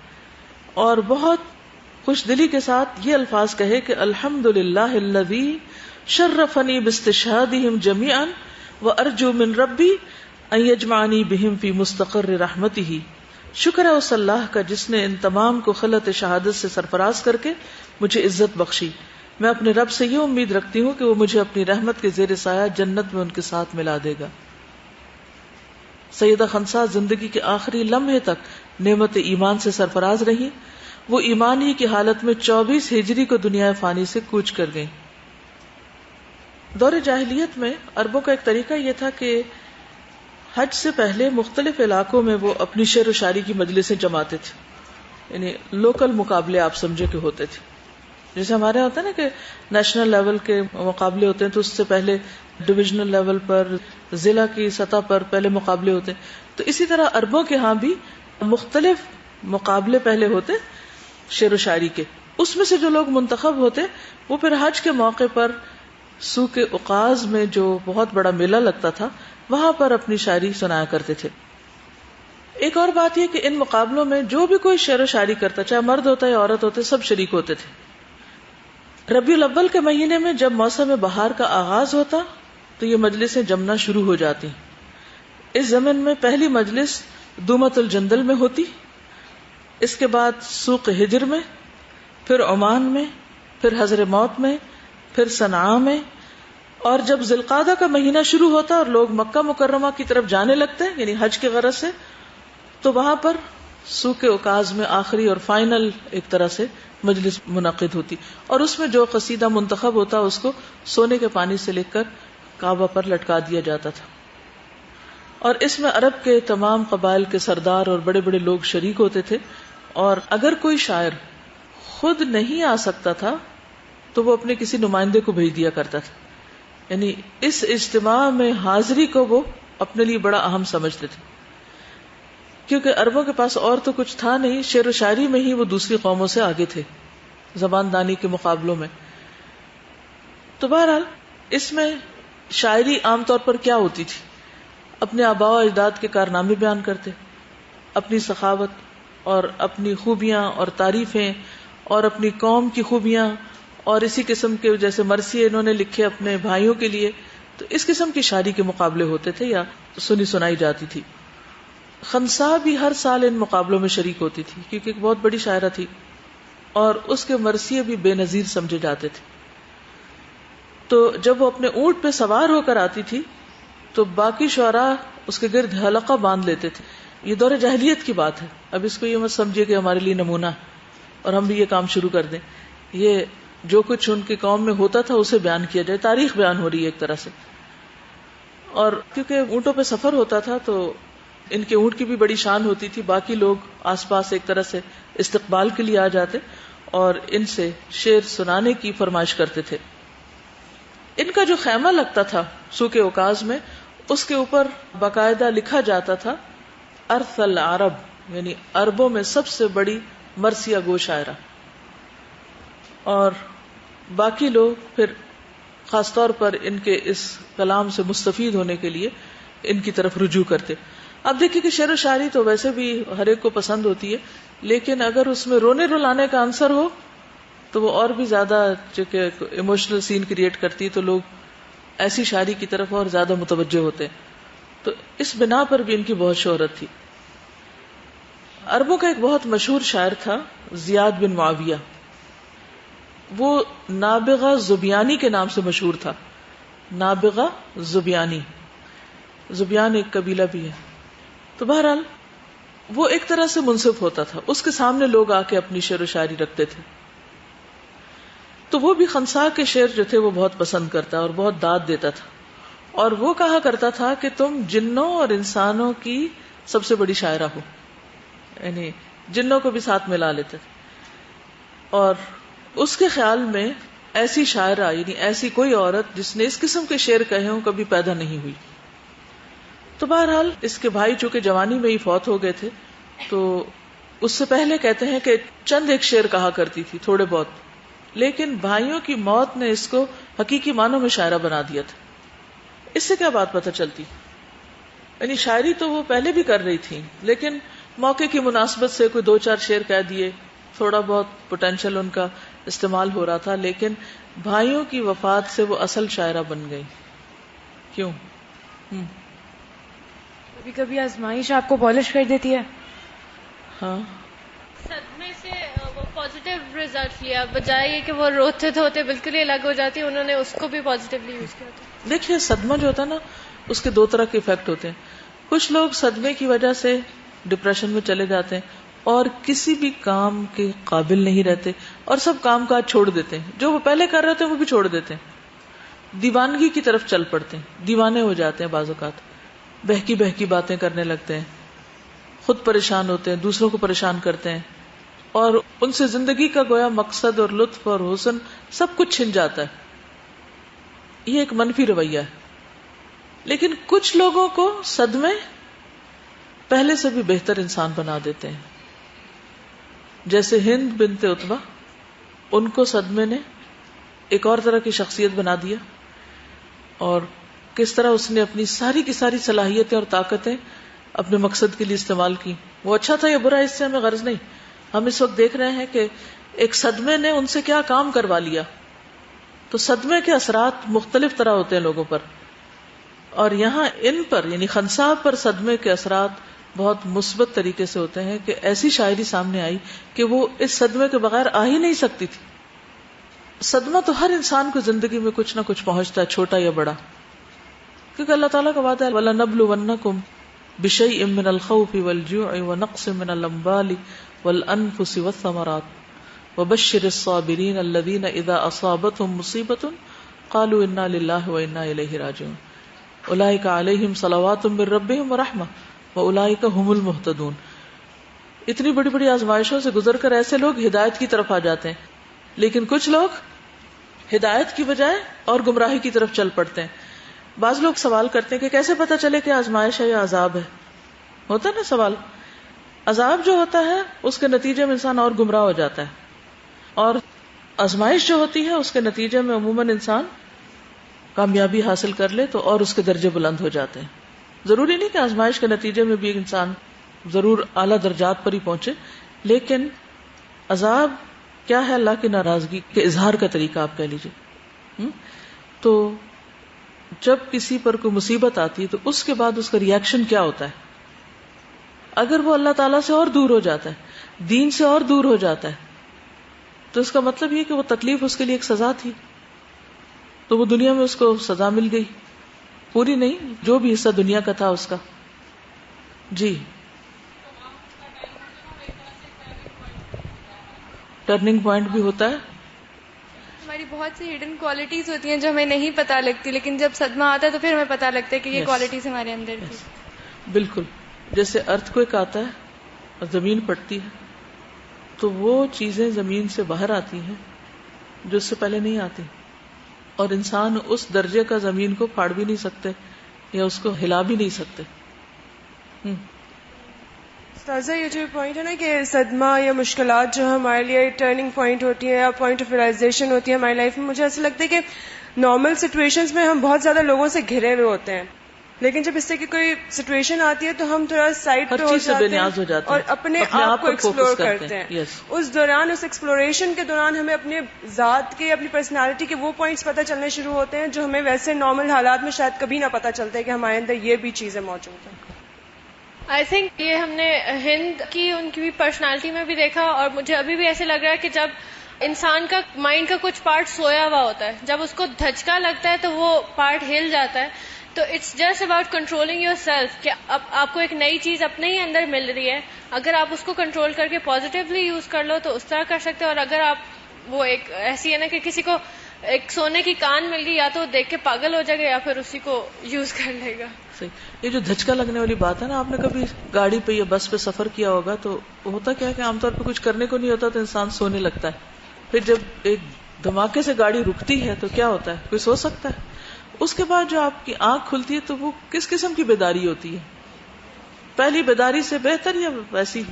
A: اور بہت خوش دلی کے ساتھ یہ الفاظ کہے کہ الحمدللہ الذی شرفنی باستشہادہم جمیعا وارجو من ربی ان یجمعنی بہم فی مستقر رحمتہ. شکر ہے اس اللہ کا جس نے ان تمام کو خلعت شہادت سے سرفراز کر کے مجھے عزت بخشی. میں اپنے رب سے یہ امید رکھتی ہوں کہ وہ مجھے اپنی رحمت کے زیر سایہ جنت میں ان کے ساتھ ملا دے گا. سیدہ خنسا زندگی کے آخری لمحے تک نعمت ایمان سے سرفراز رہی. وہ ایمان ہی کی حالت میں 24 ہجری کو دنیا فانی سے کوچ کر گئیں. دور جاہلیت میں عربوں کا ایک طریقہ یہ تھا کہ حج سے پہلے مختلف علاقوں میں وہ اپنی شعر و شاعری کی مجلسیں جماتے تھے، یعنی لوکل مقابلے آپ سمجھے کہ ہوتے تھے. جیسے ہمارے ہوتا ہے نا کہ نیشنل لیول کے مقابلے ہوتے ہیں تو اس سے پہلے ڈویژنل لیول پر، ضلع کی سطح پر پہلے مقابلے ہوتے ہیں. تو اسی طرح عربوں کے ہاں بھی مختلف مقابلے پہلے ہوتے شعر و شاعری کے. اس میں سے جو لوگ منتخب ہوتے وہ پھر حج کے موقع پر سوق عکاظ میں جو بہت بڑا میلہ لگتا تھا وہاں پر اپنی شاعری سنایا کرتے تھے. ایک اور بات یہ کہ ان مقابلوں میں جو بھی کوئی شعر و شاعری کرتا، چاہے مرد ہوتا ہے یا عورت ہوتے، سب شریک ہوتے تھے. ربیع الاول کے مہینے میں جب موسم بہار کا آغاز ہوتا تو یہ مجلسیں جمنا شروع ہو جاتی. اس زمن میں پہلی مجلس دومت الجندل میں ہوتی، اس کے بعد سوق ہجر میں، پھر عمان میں، پھر حضر موت میں، پھر صنعاء میں. اور جب ذی القعدہ کا مہینہ شروع ہوتا اور لوگ مکہ مکرمہ کی طرف جانے لگتے ہیں یعنی حج کے غرض سے، تو وہاں پر سوق عکاظ میں آخری اور فائنل ایک طرح سے مجلس منعقد ہوتی، اور اس میں جو قصیدہ منتخب ہوتا اس کو سونے کے پانی سے لکھ کر کعبہ پر لٹکا دیا جاتا تھا. اور اس میں عرب کے تمام قبائل کے سردار اور بڑے بڑے لوگ شریک ہوتے تھے. اور اگر کوئی شاعر خود نہیں آ سکتا تھا تو وہ اپنے کسی نمائندے کو بھیج دیا کرتا تھا، یعنی اس اجتماع میں حاضری کو وہ اپنے لیے بڑا اہم سمجھتے تھے. کیونکہ عربوں کے پاس اور تو کچھ تھا نہیں، شعر و شاعری میں ہی وہ دوسری قوموں سے آگے تھے زبان دانی کے مقابلوں میں. تو بہرحال اس میں شاعری عام طور پر کیا ہوتی تھی؟ اپنے آباء و اجداد کے کارنامے بیان کرتے، اپنی سخاوت اور اپنی خوبیاں اور تعریفیں اور اپنی قوم کی خوبیاں، اور اسی قسم کے جیسے مرثیے انہوں نے لکھے اپنے بھائیوں کے لیے. تو اس قسم کی شاعری کے مقابلے ہوتے تھے یا سنی سنائی جاتی تھی. خنسا بھی ہر سال ان مقابلوں میں شریک ہوتی تھی کیونکہ ایک بہت بڑی شاعرہ تھی اور اس کے مرثیے بھی بے نظیر سمجھے جاتے تھے. تو جب وہ اپنے اونٹ پہ سوار ہو کر آتی تھی تو باقی شعراء اس کے گرد حلقہ باندھ لیتے تھے. یہ دور جاہلیت کی بات ہے، اب اس کو یہ مت سمجھیے کہ ہمارے لیے نمونہ ہے اور ہم بھی یہ کام شروع کر دیں. یہ جو کچھ ان کی قوم میں ہوتا تھا اسے بیان کیا جائے، تاریخ بیان ہو رہی ہے ایک طرح سے. اور کیونکہ اونٹوں پہ سفر ہوتا تھا تو ان کے اونٹ کی بھی بڑی شان ہوتی تھی، باقی لوگ آس پاس ایک طرح سے استقبال کے لیے آ جاتے اور ان سے شعر سنانے کی فرمائش کرتے تھے. ان کا جو خیمہ لگتا تھا سوق اوکاز میں، اس کے اوپر باقاعدہ لکھا جاتا تھا ارث العرب، یعنی عربوں میں سب سے بڑی مرثیہ گو شاعرہ. اور باقی لوگ پھر خاص طور پر ان کے اس کلام سے مستفید ہونے کے لیے ان کی طرف رجوع کرتے. اب دیکھیے کہ شعر و شاعری تو ویسے بھی ہر ایک کو پسند ہوتی ہے، لیکن اگر اس میں رونے رلانے کا عنصر ہو تو وہ اور بھی زیادہ چونکہ ایموشنل سین کریٹ کرتی ہے، تو لوگ ایسی شاعری کی طرف اور زیادہ متوجہ ہوتے ہیں. تو اس بنا پر بھی ان کی بہت شہرت تھی. عربوں کا ایک بہت مشہور شاعر تھا زیاد بن معاویہ، وہ نابغہ زبیانی کے نام سے مشہور تھا. نابغہ زبیانی، زبیان ایک قبیلہ بھی ہے. تو بہرحال وہ ایک طرح سے منصف ہوتا تھا، اس کے سامنے لوگ آ کے اپنی شعر و شاعری رکھتے تھے. تو وہ بھی خنسا کے شعر جو تھے وہ بہت پسند کرتا اور بہت داد دیتا تھا، اور وہ کہا کرتا تھا کہ تم جنوں اور انسانوں کی سب سے بڑی شاعرہ ہو، یعنی جنوں کو بھی ساتھ ملا لیتے تھے. اور اس کے خیال میں ایسی شاعرہ یعنی ایسی کوئی عورت جس نے اس قسم کے شعر کہے ہوں کبھی پیدا نہیں ہوئی. تو بہرحال اس کے بھائی چونکہ جوانی میں ہی فوت ہو گئے تھے، تو اس سے پہلے کہتے ہیں کہ چند ایک شعر کہا کرتی تھی تھوڑے بہت، لیکن بھائیوں کی موت نے اس کو حقیقی معنوں میں شاعرہ بنا دیا تھا. اس سے کیا بات پتہ چلتی؟ یعنی شاعری تو وہ پہلے بھی کر رہی تھی، لیکن موقع کی مناسبت سے کوئی دو چار شعر کہہ دیے، تھوڑا بہت پوٹینشل ان کا استعمال ہو رہا تھا، لیکن بھائیوں کی وفات سے وہ اصل شاعرہ بن گئی. کیوں؟
E: کبھی کبھی آزمائش آپ کو پالش کر دیتی ہے.
A: ہاں،
F: صدمے سے وہ پازیٹیو ریزلٹ لیا، بجائے یہ کہ وہ روتے دھوتے بالکل ہی الگ ہو جاتی، انہوں نے اس کو بھی پازیٹیولی یوز کیا تھا.
A: دیکھیے صدمہ جو ہوتا ہے نا، اس کے دو طرح کے ایفیکٹ ہوتے ہیں. کچھ لوگ صدمے کی وجہ سے ڈپریشن میں چلے جاتے ہیں اور کسی بھی کام کے قابل نہیں رہتے اور سب کام کاج چھوڑ دیتے ہیں، جو وہ پہلے کر رہے تھے وہ بھی چھوڑ دیتے ہیں، دیوانگی کی طرف چل پڑتے ہیں، دیوانے ہو جاتے ہیں، بعض اوقات بہکی بہکی باتیں کرنے لگتے ہیں، خود پریشان ہوتے ہیں، دوسروں کو پریشان کرتے ہیں، اور ان سے زندگی کا گویا مقصد اور لطف اور حسن سب کچھ چھن جاتا ہے. یہ ایک منفی رویہ ہے. لیکن کچھ لوگوں کو صدمے پہلے سے بھی بہتر انسان بنا دیتے ہیں، جیسے ہند بنت عتبہ، ان کو صدمے نے ایک اور طرح کی شخصیت بنا دیا، اور کس طرح اس نے اپنی ساری کی ساری صلاحیتیں اور طاقتیں اپنے مقصد کے لیے استعمال کی. وہ اچھا تھا یا برا اس سے ہمیں غرض نہیں، ہم اس وقت دیکھ رہے ہیں کہ ایک صدمے نے ان سے کیا کام کروا لیا. تو صدمے کے اثرات مختلف طرح ہوتے ہیں لوگوں پر، اور یہاں ان پر یعنی خنسا پر صدمے کے اثرات بہت مثبت طریقے سے ہوتے ہیں کہ ایسی شاعری سامنے آئی کہ وہ اس صدمے کے بغیر آ ہی نہیں سکتی تھی. صدمہ تو ہر انسان کو زندگی میں کچھ نہ کچھ پہنچتا ہے، چھوٹا یا بڑا، کیونکہ اللہ تعالیٰ کا وعدہ ہے وَلَنَبْلُوَنَّكُمْ بِشَيْءٍ مِّنَ الْخَوْفِ وَالْجُوعِ وَنَقْصٍ مِّنَ الْأَمْوَالِ وَالْأَنفُسِ وَالثَّمَرَاتِ وَبَشِّرِ الصَّابِرِينَ الَّذِينَ إِذَا أَصَابَتْهُمْ مُصِيبَةٌ قَالُوا إِنَّا لِلَّهِ وَإِنَّا إِلَيْهِ رَاجِعُونَ أُولَٰئِكَ عَلَيْهِمْ صَلَوَاتٌ مِّن رَّبِّهِمْ وَرَحْمَةٌ وَأُولَٰئِكَ هُمُ الْمُهْتَدُونَ. اتنی بڑی بڑی آزمائشوں سے گزر کر ایسے لوگ ہدایت کی طرف آ جاتے ہیں، لیکن کچھ لوگ ہدایت کی بجائے اور گمراہی کی طرف چل پڑتے ہیں. بعض لوگ سوال کرتے ہیں کہ کیسے پتا چلے کہ آزمائش ہے یا عذاب ہے، ہوتا ہے نا سوال. عذاب جو ہوتا ہے اس کے نتیجے میں انسان اور گمراہ ہو جاتا ہے، اور آزمائش جو ہوتی ہے اس کے نتیجے میں عموماً انسان کامیابی حاصل کر لے تو اور اس کے درجے بلند ہو جاتے ہیں. ضروری نہیں کہ آزمائش کے نتیجے میں بھی انسان ضرور اعلیٰ درجات پر ہی پہنچے، لیکن عذاب کیا ہے؟ اللہ کی ناراضگی کے اظہار کا طریقہ آپ کہہ لیجیے. تو جب کسی پر کوئی مصیبت آتی ہے تو اس کے بعد اس کا ریئیکشن کیا ہوتا ہے؟ اگر وہ اللہ تعالیٰ سے اور دور ہو جاتا ہے، دین سے اور دور ہو جاتا ہے، تو اس کا مطلب یہ کہ وہ تکلیف اس کے لیے ایک سزا تھی، تو وہ دنیا میں اس کو سزا مل گئی، پوری نہیں، جو بھی حصہ دنیا کا تھا اس کا. جی، ٹرننگ پوائنٹ بھی ہوتا ہے.
F: ہماری بہت سی ہڈن کوالٹیز ہوتی ہیں جو ہمیں نہیں پتہ لگتی، لیکن جب صدمہ آتا ہے تو پھر ہمیں پتہ لگتا ہے کہ یہ کوالٹیز ہمارے اندر تھی.
A: بالکل. جیسے ارتھ کوئک آتا ہے اور زمین پھٹتی ہے تو وہ چیزیں زمین سے باہر آتی ہیں جو اس سے پہلے نہیں آتی، اور انسان اس درجے کا زمین کو پھاڑ بھی نہیں سکتے یا اس کو ہلا بھی نہیں سکتے.
D: استاذہ یہ جو پوائنٹ ہے نا کہ صدمہ یا مشکلات جو ہمارے لیے ٹرننگ پوائنٹ ہوتی ہے یا پوائنٹ آف ریئلائزیشن ہوتی ہے ہماری لائف میں، مجھے ایسا لگتا ہے کہ نارمل سچویشنز میں ہم بہت زیادہ لوگوں سے گھرے ہوئے ہوتے ہیں، لیکن جب اس طرح کی کوئی سچویشن آتی ہے تو ہم تھوڑا سائڈ پہ ہو جاتے ہیں اور اپنے آپ کو ایکسپلور کرتے ہیں. اس دوران، اس ایکسپلوریشن کے دوران ہمیں اپنے ذات کے، اپنی پرسنالٹی کے وہ پوائنٹس پتہ چلنے شروع ہوتے ہیں جو ہمیں ویسے نارمل حالات میں شاید کبھی نہ پتہ چلتے کہ ہمارے اندر یہ بھی چیزیں موجود ہیں.
F: آئی تھنک یہ ہم نے ہند کی ان کی بھی پرسنالٹی میں بھی دیکھا، اور مجھے ابھی بھی ایسے لگ رہا ہے کہ جب انسان کا مائنڈ کا کچھ پارٹ سویا ہوا ہوتا ہے، جب اس کو دھچکا لگتا ہے تو وہ پارٹ ہل جاتا ہے. تو it's just about controlling yourself, کہ اب آپ کو ایک نئی چیز اپنے ہی اندر مل رہی ہے، اگر آپ اس کو کنٹرول کر کے پازیٹیولی یوز کر لو تو اس طرح کر سکتے ہو، اور اگر آپ وہ ایک ایسی ہے نا کہ کسی کو ایک سونے کی کان مل گئی، یا تو دیکھ کے پاگل ہو جائے گا یا پھر اسی کو یوز کر لے گا.
A: یہ جو دھچکا لگنے والی بات ہے نا، آپ نے کبھی گاڑی پہ یا بس پہ سفر کیا ہوگا تو ہوتا کیا ہے کہ عام طور پہ کچھ کرنے کو نہیں ہوتا تو انسان سونے لگتا ہے. پھر جب ایک دھماکے سے گاڑی رکتی ہے تو کیا ہوتا ہے؟ کوئی سو سکتا ہے؟ اس کے بعد جو آپ کی آنکھ کھلتی ہے تو وہ کس قسم کی بیداری ہوتی ہے؟ پہلی بیداری سے بہتر یا ویسی؟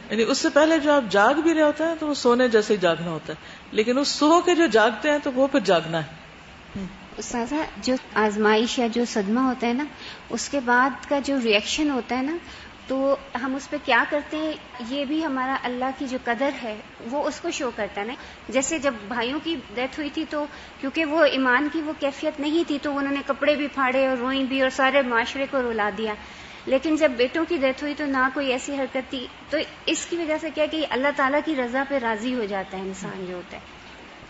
A: یعنی اس سے پہلے جو آپ جاگ بھی رہے ہوتے ہیں تو وہ سونے جیسے ہی جاگنا ہوتا ہے، لیکن اس سو کے جو جاگتے ہیں تو وہ پھر جاگنا ہے.
G: استاذہ جو آزمائش یا جو صدمہ ہوتا ہے نا، اس کے بعد کا جو ریئیکشن ہوتا ہے نا، تو ہم اس پہ کیا کرتے ہیں، یہ بھی ہمارا اللہ کی جو قدر ہے وہ اس کو شو کرتا ہے نا. جیسے جب بھائیوں کی ڈیتھ ہوئی تھی تو کیونکہ وہ ایمان کی وہ کیفیت نہیں تھی تو انہوں نے کپڑے بھی پھاڑے اور روئی بھی اور سارے معاشرے کو رلا دیا. لیکن جب بیٹوں کی ڈیتھ ہوئی تو نہ کوئی ایسی حرکت تھی. تو اس کی وجہ سے کیا کہ اللہ تعالیٰ کی رضا پہ راضی ہو جاتا ہے انسان جو ہوتا ہے.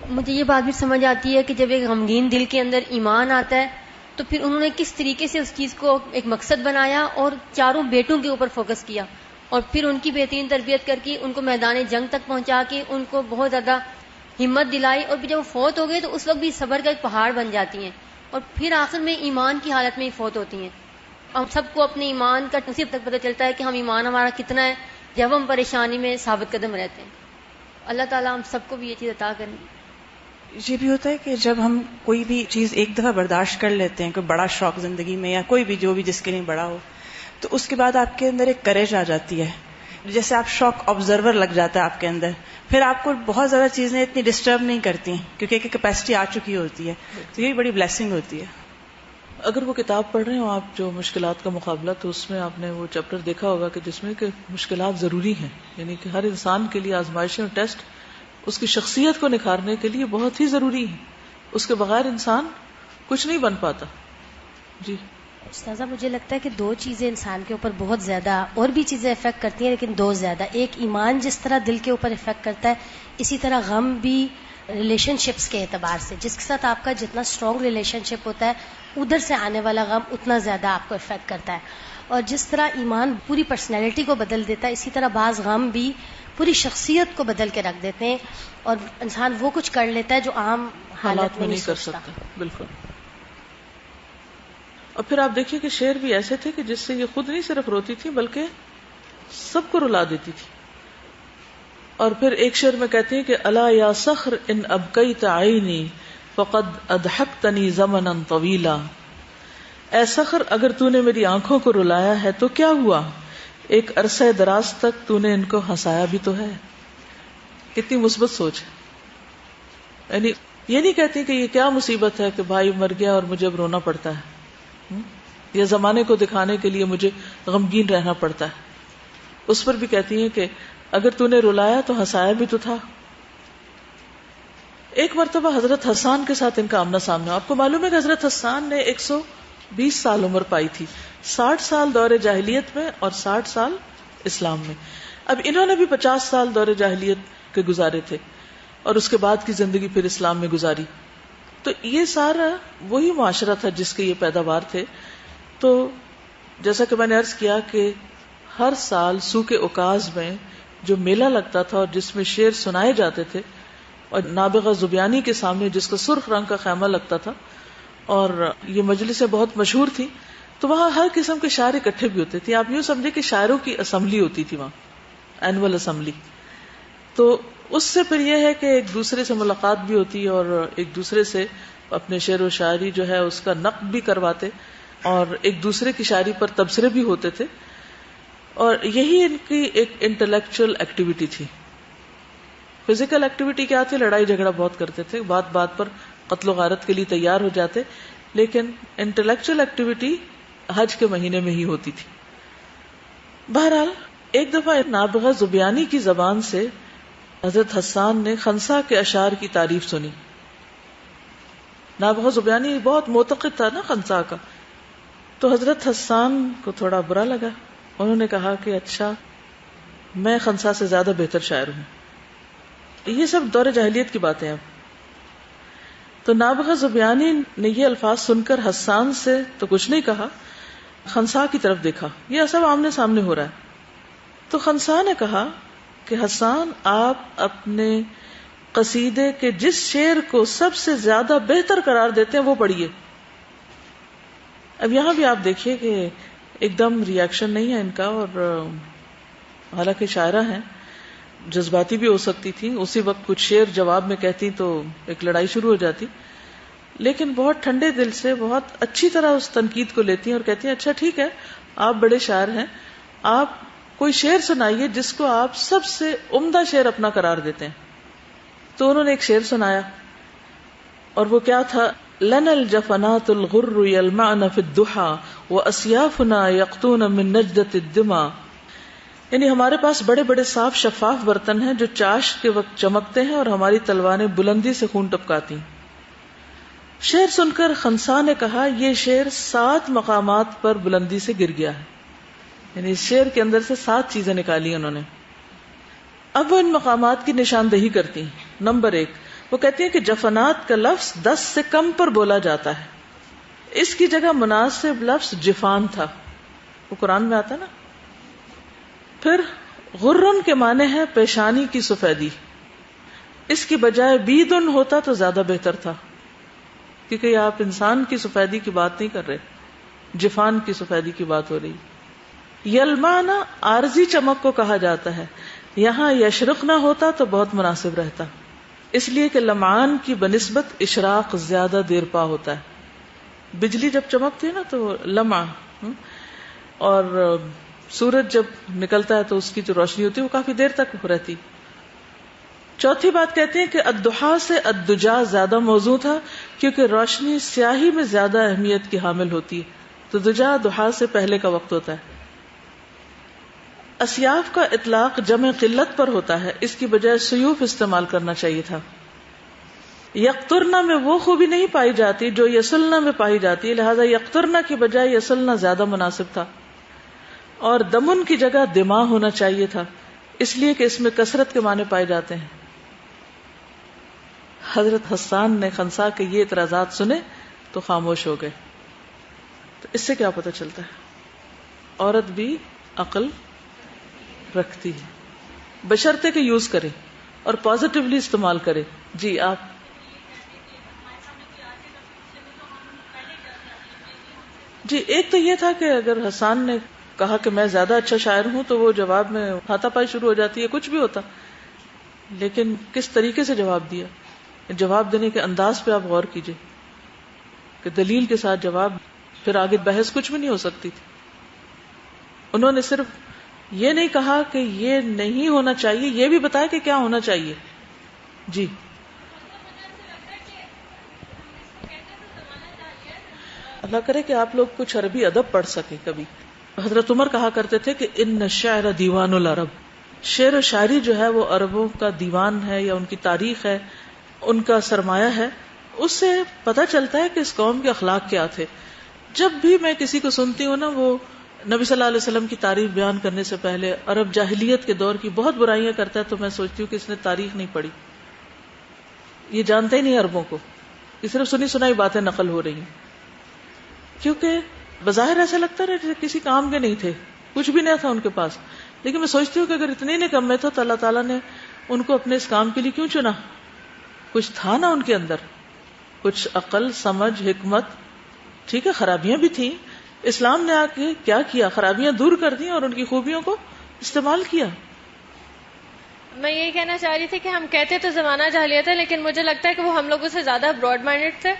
H: مجھے یہ بات بھی سمجھ آتی ہے کہ جب ایک غمگین دل کے اندر ایمان آتا ہے تو پھر انہوں نے کس طریقے سے اس چیز کو ایک مقصد بنایا اور چاروں بیٹوں کے اوپر فوکس کیا، اور پھر ان کی بہترین تربیت کر کے ان کو میدان جنگ تک پہنچا کے ان کو بہت زیادہ ہمت دلائی، اور پھر جب وہ فوت ہو گئے تو اس وقت بھی صبر کا ایک پہاڑ بن جاتی ہیں، اور پھر آخر میں ایمان کی حالت میں ہی فوت ہوتی ہیں. ہم سب کو اپنے ایمان کا نصیب تک پتہ چلتا ہے کہ ہم ایمان ہمارا کتنا ہے جب ہم پریشانی میں ثابت قدم رہتے ہیں. اللہ تعالیٰ ہم سب کو بھی یہ چیز عطا کریں.
I: یہ بھی ہوتا ہے کہ جب ہم کوئی بھی چیز ایک دفعہ برداشت کر لیتے ہیں، کوئی بڑا شوق زندگی میں یا کوئی بھی جو بھی جس کے لیے بڑا ہو، تو اس کے بعد آپ کے اندر ایک کریج آ جاتی ہے، جیسے آپ شوق آبزرور لگ جاتا ہے آپ کے اندر. پھر آپ کو بہت زیادہ چیزیں اتنی ڈسٹرب نہیں کرتی کیونکہ ایک کیپیسٹی آ چکی ہوتی ہے. تو یہ بڑی بلیسنگ ہوتی ہے.
A: اگر وہ کتاب پڑھ رہے ہوں آپ جو مشکلات کا مقابلہ، تو اس میں آپ نے وہ چیپٹر دیکھا ہوگا کہ جس میں کہ مشکلات ضروری ہیں، یعنی کہ ہر انسان کے لیے آزمائشیں اور ٹیسٹ اس کی شخصیت کو نکھارنے کے لیے بہت ہی ضروری ہے. اس کے بغیر انسان کچھ نہیں بن پاتا. جی
H: استاذہ، مجھے لگتا ہے کہ دو چیزیں انسان کے اوپر بہت زیادہ، اور بھی چیزیں افیکٹ کرتی ہیں لیکن دو زیادہ. ایک ایمان جس طرح دل کے اوپر افیکٹ کرتا ہے، اسی طرح غم بھی ریلیشن شپس کے اعتبار سے. جس کے ساتھ آپ کا جتنا اسٹرانگ ریلیشن شپ ہوتا ہے ادھر سے آنے والا غم اتنا زیادہ آپ کو افیکٹ کرتا ہے. اور جس طرح ایمان پوری پرسنالٹی کو بدل دیتا ہے، اسی طرح بعض غم بھی پوری شخصیت کو بدل کے رکھ دیتے ہیں، اور انسان وہ کچھ کر لیتا ہے جو عام حالات میں نہیں کر سکتا.
A: بالکل. اور پھر آپ دیکھیے کہ شعر بھی ایسے تھے کہ جس سے یہ خود نہیں صرف روتی تھی بلکہ سب کو رلا دیتی تھی. اور پھر ایک شعر میں کہتی ہیں کہ الا یا صخر ان ابکیت عینی فقد اضحکتنی زمنا طویلا. اے صخر، اگر تو نے میری آنکھوں کو رلایا ہے تو کیا ہوا، ایک عرصہ دراز تک تو نے ان کو ہنسایا بھی تو ہے. کتنی مثبت سوچ ہے. یعنی یہ نہیں کہتی کہ یہ کیا مصیبت ہے کہ بھائی مر گیا اور مجھے اب رونا پڑتا ہے، یا زمانے کو دکھانے کے لیے مجھے غمگین رہنا پڑتا ہے. اس پر بھی کہتی ہیں کہ اگر تو نے رلایا تو ہنسایا بھی تو تھا. ایک مرتبہ حضرت حسان کے ساتھ ان کا آمنا سامنا. آپ کو معلوم ہے کہ حضرت حسان نے 120 سال عمر پائی تھی، 60 سال دور جاہلیت میں اور 60 سال اسلام میں. اب انہوں نے بھی 50 سال دور جاہلیت کے گزارے تھے اور اس کے بعد کی زندگی پھر اسلام میں گزاری. تو یہ سارا وہی معاشرہ تھا جس کے یہ پیداوار تھے. تو جیسا کہ میں نے عرض کیا کہ ہر سال سوک اوکاز میں جو میلہ لگتا تھا اور جس میں شعر سنائے جاتے تھے، اور نابغہ زبیانی کے سامنے جس کا سرخ رنگ کا خیمہ لگتا تھا، اور یہ مجلسیں بہت مشہور تھی، تو وہاں ہر قسم کے شاعر اکٹھے بھی ہوتے تھے. آپ یوں سمجھے کہ شاعروں کی اسمبلی ہوتی تھی وہاں، اینول اسمبلی. تو اس سے پھر یہ ہے کہ ایک دوسرے سے ملاقات بھی ہوتی اور ایک دوسرے سے اپنے شعر و شاعری جو ہے اس کا نقد بھی کرواتے اور ایک دوسرے کی شاعری پر تبصرے بھی ہوتے تھے. اور یہی ان کی ایک انٹلیکچوئل ایکٹیویٹی تھی. فزیکل ایکٹیویٹی کیا تھی؟ لڑائی جھگڑا بہت کرتے تھے، بات بات پر قتل و غارت کے لیے تیار ہو جاتے. لیکن انٹلیکچوئل ایکٹیویٹی حج کے مہینے میں ہی ہوتی تھی. بہرحال ایک دفعہ نابغہ زبیانی کی زبان سے حضرت حسان نے خنسا کے اشعار کی تعریف سنی. نابغہ زبیانی بہت معتقد تھا نا خنسا کا. تو حضرت حسان کو تھوڑا برا لگا. انہوں نے کہا کہ اچھا، میں خنسا سے زیادہ بہتر شاعر ہوں. یہ سب دور جاہلیت کی باتیں ہیں. تو نابغہ زبیانی نے یہ الفاظ سن کر حسان سے تو کچھ نہیں کہا، خنسا کی طرف دیکھا. یہ سب آمنے سامنے ہو رہا ہے. تو خنسا نے کہا کہ حسان، آپ اپنے قصیدے کے جس شعر کو سب سے زیادہ بہتر قرار دیتے ہیں وہ پڑھیے. اب یہاں بھی آپ دیکھیے کہ ایک دم ریاکشن نہیں ہے ان کا، اور حالانکہ شاعرہ ہیں، جذباتی بھی ہو سکتی تھی. اسی وقت کچھ شعر جواب میں کہتی تو ایک لڑائی شروع ہو جاتی، لیکن بہت ٹھنڈے دل سے بہت اچھی طرح اس تنقید کو لیتی ہیں اور کہتی ہیں اچھا ٹھیک ہے، آپ بڑے شاعر ہیں، آپ کوئی شعر سنائیے جس کو آپ سب سے عمدہ شعر اپنا قرار دیتے ہیں. تو انہوں نے ایک شعر سنایا، اور وہ کیا تھا؟ لنا الجفنات الغر يلمعن في الضحى واسيافنا يقطون من نجدة الدماء. یعنی ہمارے پاس بڑے بڑے صاف شفاف برتن ہیں جو چاشت کے وقت چمکتے ہیں اور ہماری تلواریں بلندی سے خون ٹپکاتی ہیں. شعر سن کر خنسا نے کہا یہ شعر 7 مقامات پر بلندی سے گر گیا ہے. یعنی اس شعر کے اندر سے 7 چیزیں نکالی انہوں نے. اب وہ ان مقامات کی نشاندہی کرتی ہیں. نمبر 1، وہ کہتی ہیں کہ جفنات کا لفظ 10 سے کم پر بولا جاتا ہے. اس کی جگہ مناسب لفظ جفان تھا، وہ قرآن میں آتا نا. پھر غرن کے معنی ہے پیشانی کی سفیدی، اس کی بجائے بیدن ہوتا تو زیادہ بہتر تھا، کیونکہ آپ انسان کی سفیدی کی بات نہیں کر رہے، جفان کی سفیدی کی بات ہو رہی. یلمانا عارضی چمک کو کہا جاتا ہے، یہاں یشرق نہ ہوتا تو بہت مناسب رہتا، اس لیے کہ لمعان کی بنسبت اشراق زیادہ دیر پا ہوتا ہے. بجلی جب چمکتی ہے نا تو لمع، اور سورج جب نکلتا ہے تو اس کی جو روشنی ہوتی ہے وہ کافی دیر تک رہتی. چوتھی بات کہتے ہیں کہ الضحیٰ سے الدجا زیادہ موزوں تھا، کیونکہ روشنی سیاہی میں زیادہ اہمیت کی حامل ہوتی ہے، تو دجا ضحیٰ سے پہلے کا وقت ہوتا ہے. اسیاف کا اطلاق جمع قلت پر ہوتا ہے، اس کی بجائے سیوف استعمال کرنا چاہیے تھا. یقترنا میں وہ خوبی نہیں پائی جاتی جو یسلنا میں پائی جاتی ہے، لہذا یقترنا کی بجائے یسلنا زیادہ مناسب تھا. اور دمن کی جگہ دماغ ہونا چاہیے تھا، اس لیے کہ اس میں کثرت کے معنی پائے جاتے ہیں. حضرت حسان نے خنسا کے یہ اعتراضات سنے تو خاموش ہو گئے. تو اس سے کیا پتہ چلتا ہے؟ عورت بھی عقل رکھتی ہے، بشرطے کہ یوز کرے اور پازیٹیولی استعمال کرے. جی آپ جی ایک تو یہ تھا کہ اگر حسان نے کہا کہ میں زیادہ اچھا شاعر ہوں تو وہ جواب میں ہاتھا پائی شروع ہو جاتی ہے، کچھ بھی ہوتا. لیکن کس طریقے سے جواب دیا، جواب دینے کے انداز پہ آپ غور کیجئے کہ دلیل کے ساتھ جواب، پھر آگے بحث کچھ بھی نہیں ہو سکتی تھی. انہوں نے صرف یہ نہیں کہا کہ یہ نہیں ہونا چاہیے، یہ بھی بتایا کہ کیا ہونا چاہیے. جی اللہ کرے کہ آپ لوگ کچھ عربی ادب پڑھ سکیں کبھی. حضرت عمر کہا کرتے تھے کہ ان الشعر دیوان العرب، شعر و شاعری جو ہے وہ عربوں کا دیوان ہے یا ان کی تاریخ ہے، ان کا سرمایہ ہے. اس سے پتہ چلتا ہے کہ اس قوم کے اخلاق کیا تھے. جب بھی میں کسی کو سنتی ہوں نا وہ نبی صلی اللہ علیہ وسلم کی تعریف بیان کرنے سے پہلے عرب جاہلیت کے دور کی بہت برائیاں کرتا ہے تو میں سوچتی ہوں کہ اس نے تاریخ نہیں پڑھی، یہ جانتے ہی نہیں عربوں کو، یہ صرف سنی سنائی باتیں نقل ہو رہی ہیں. کیونکہ بظاہر ایسا لگتا ہے جیسے کسی کام کے نہیں تھے، کچھ بھی نہیں تھا ان کے پاس. لیکن میں سوچتی ہوں کہ اگر اتنے نکمے تھے تو اللہ تعالیٰ نے ان کو اپنے اس کام کے لیے کیوں چنا؟ کچھ تھا نا ان کے اندر، کچھ عقل، سمجھ، حکمت. ٹھیک ہے خرابیاں بھی تھیں، اسلام نے آ کے کیا کیا؟ خرابیاں دور کر دی اور ان کی خوبیوں کو استعمال کیا.
F: میں یہی کہنا چاہ رہی تھی کہ ہم کہتے تو زمانہ جاہلیت ہے، لیکن مجھے لگتا ہے کہ وہ ہم لوگوں سے زیادہ براڈ مائنڈڈ تھے.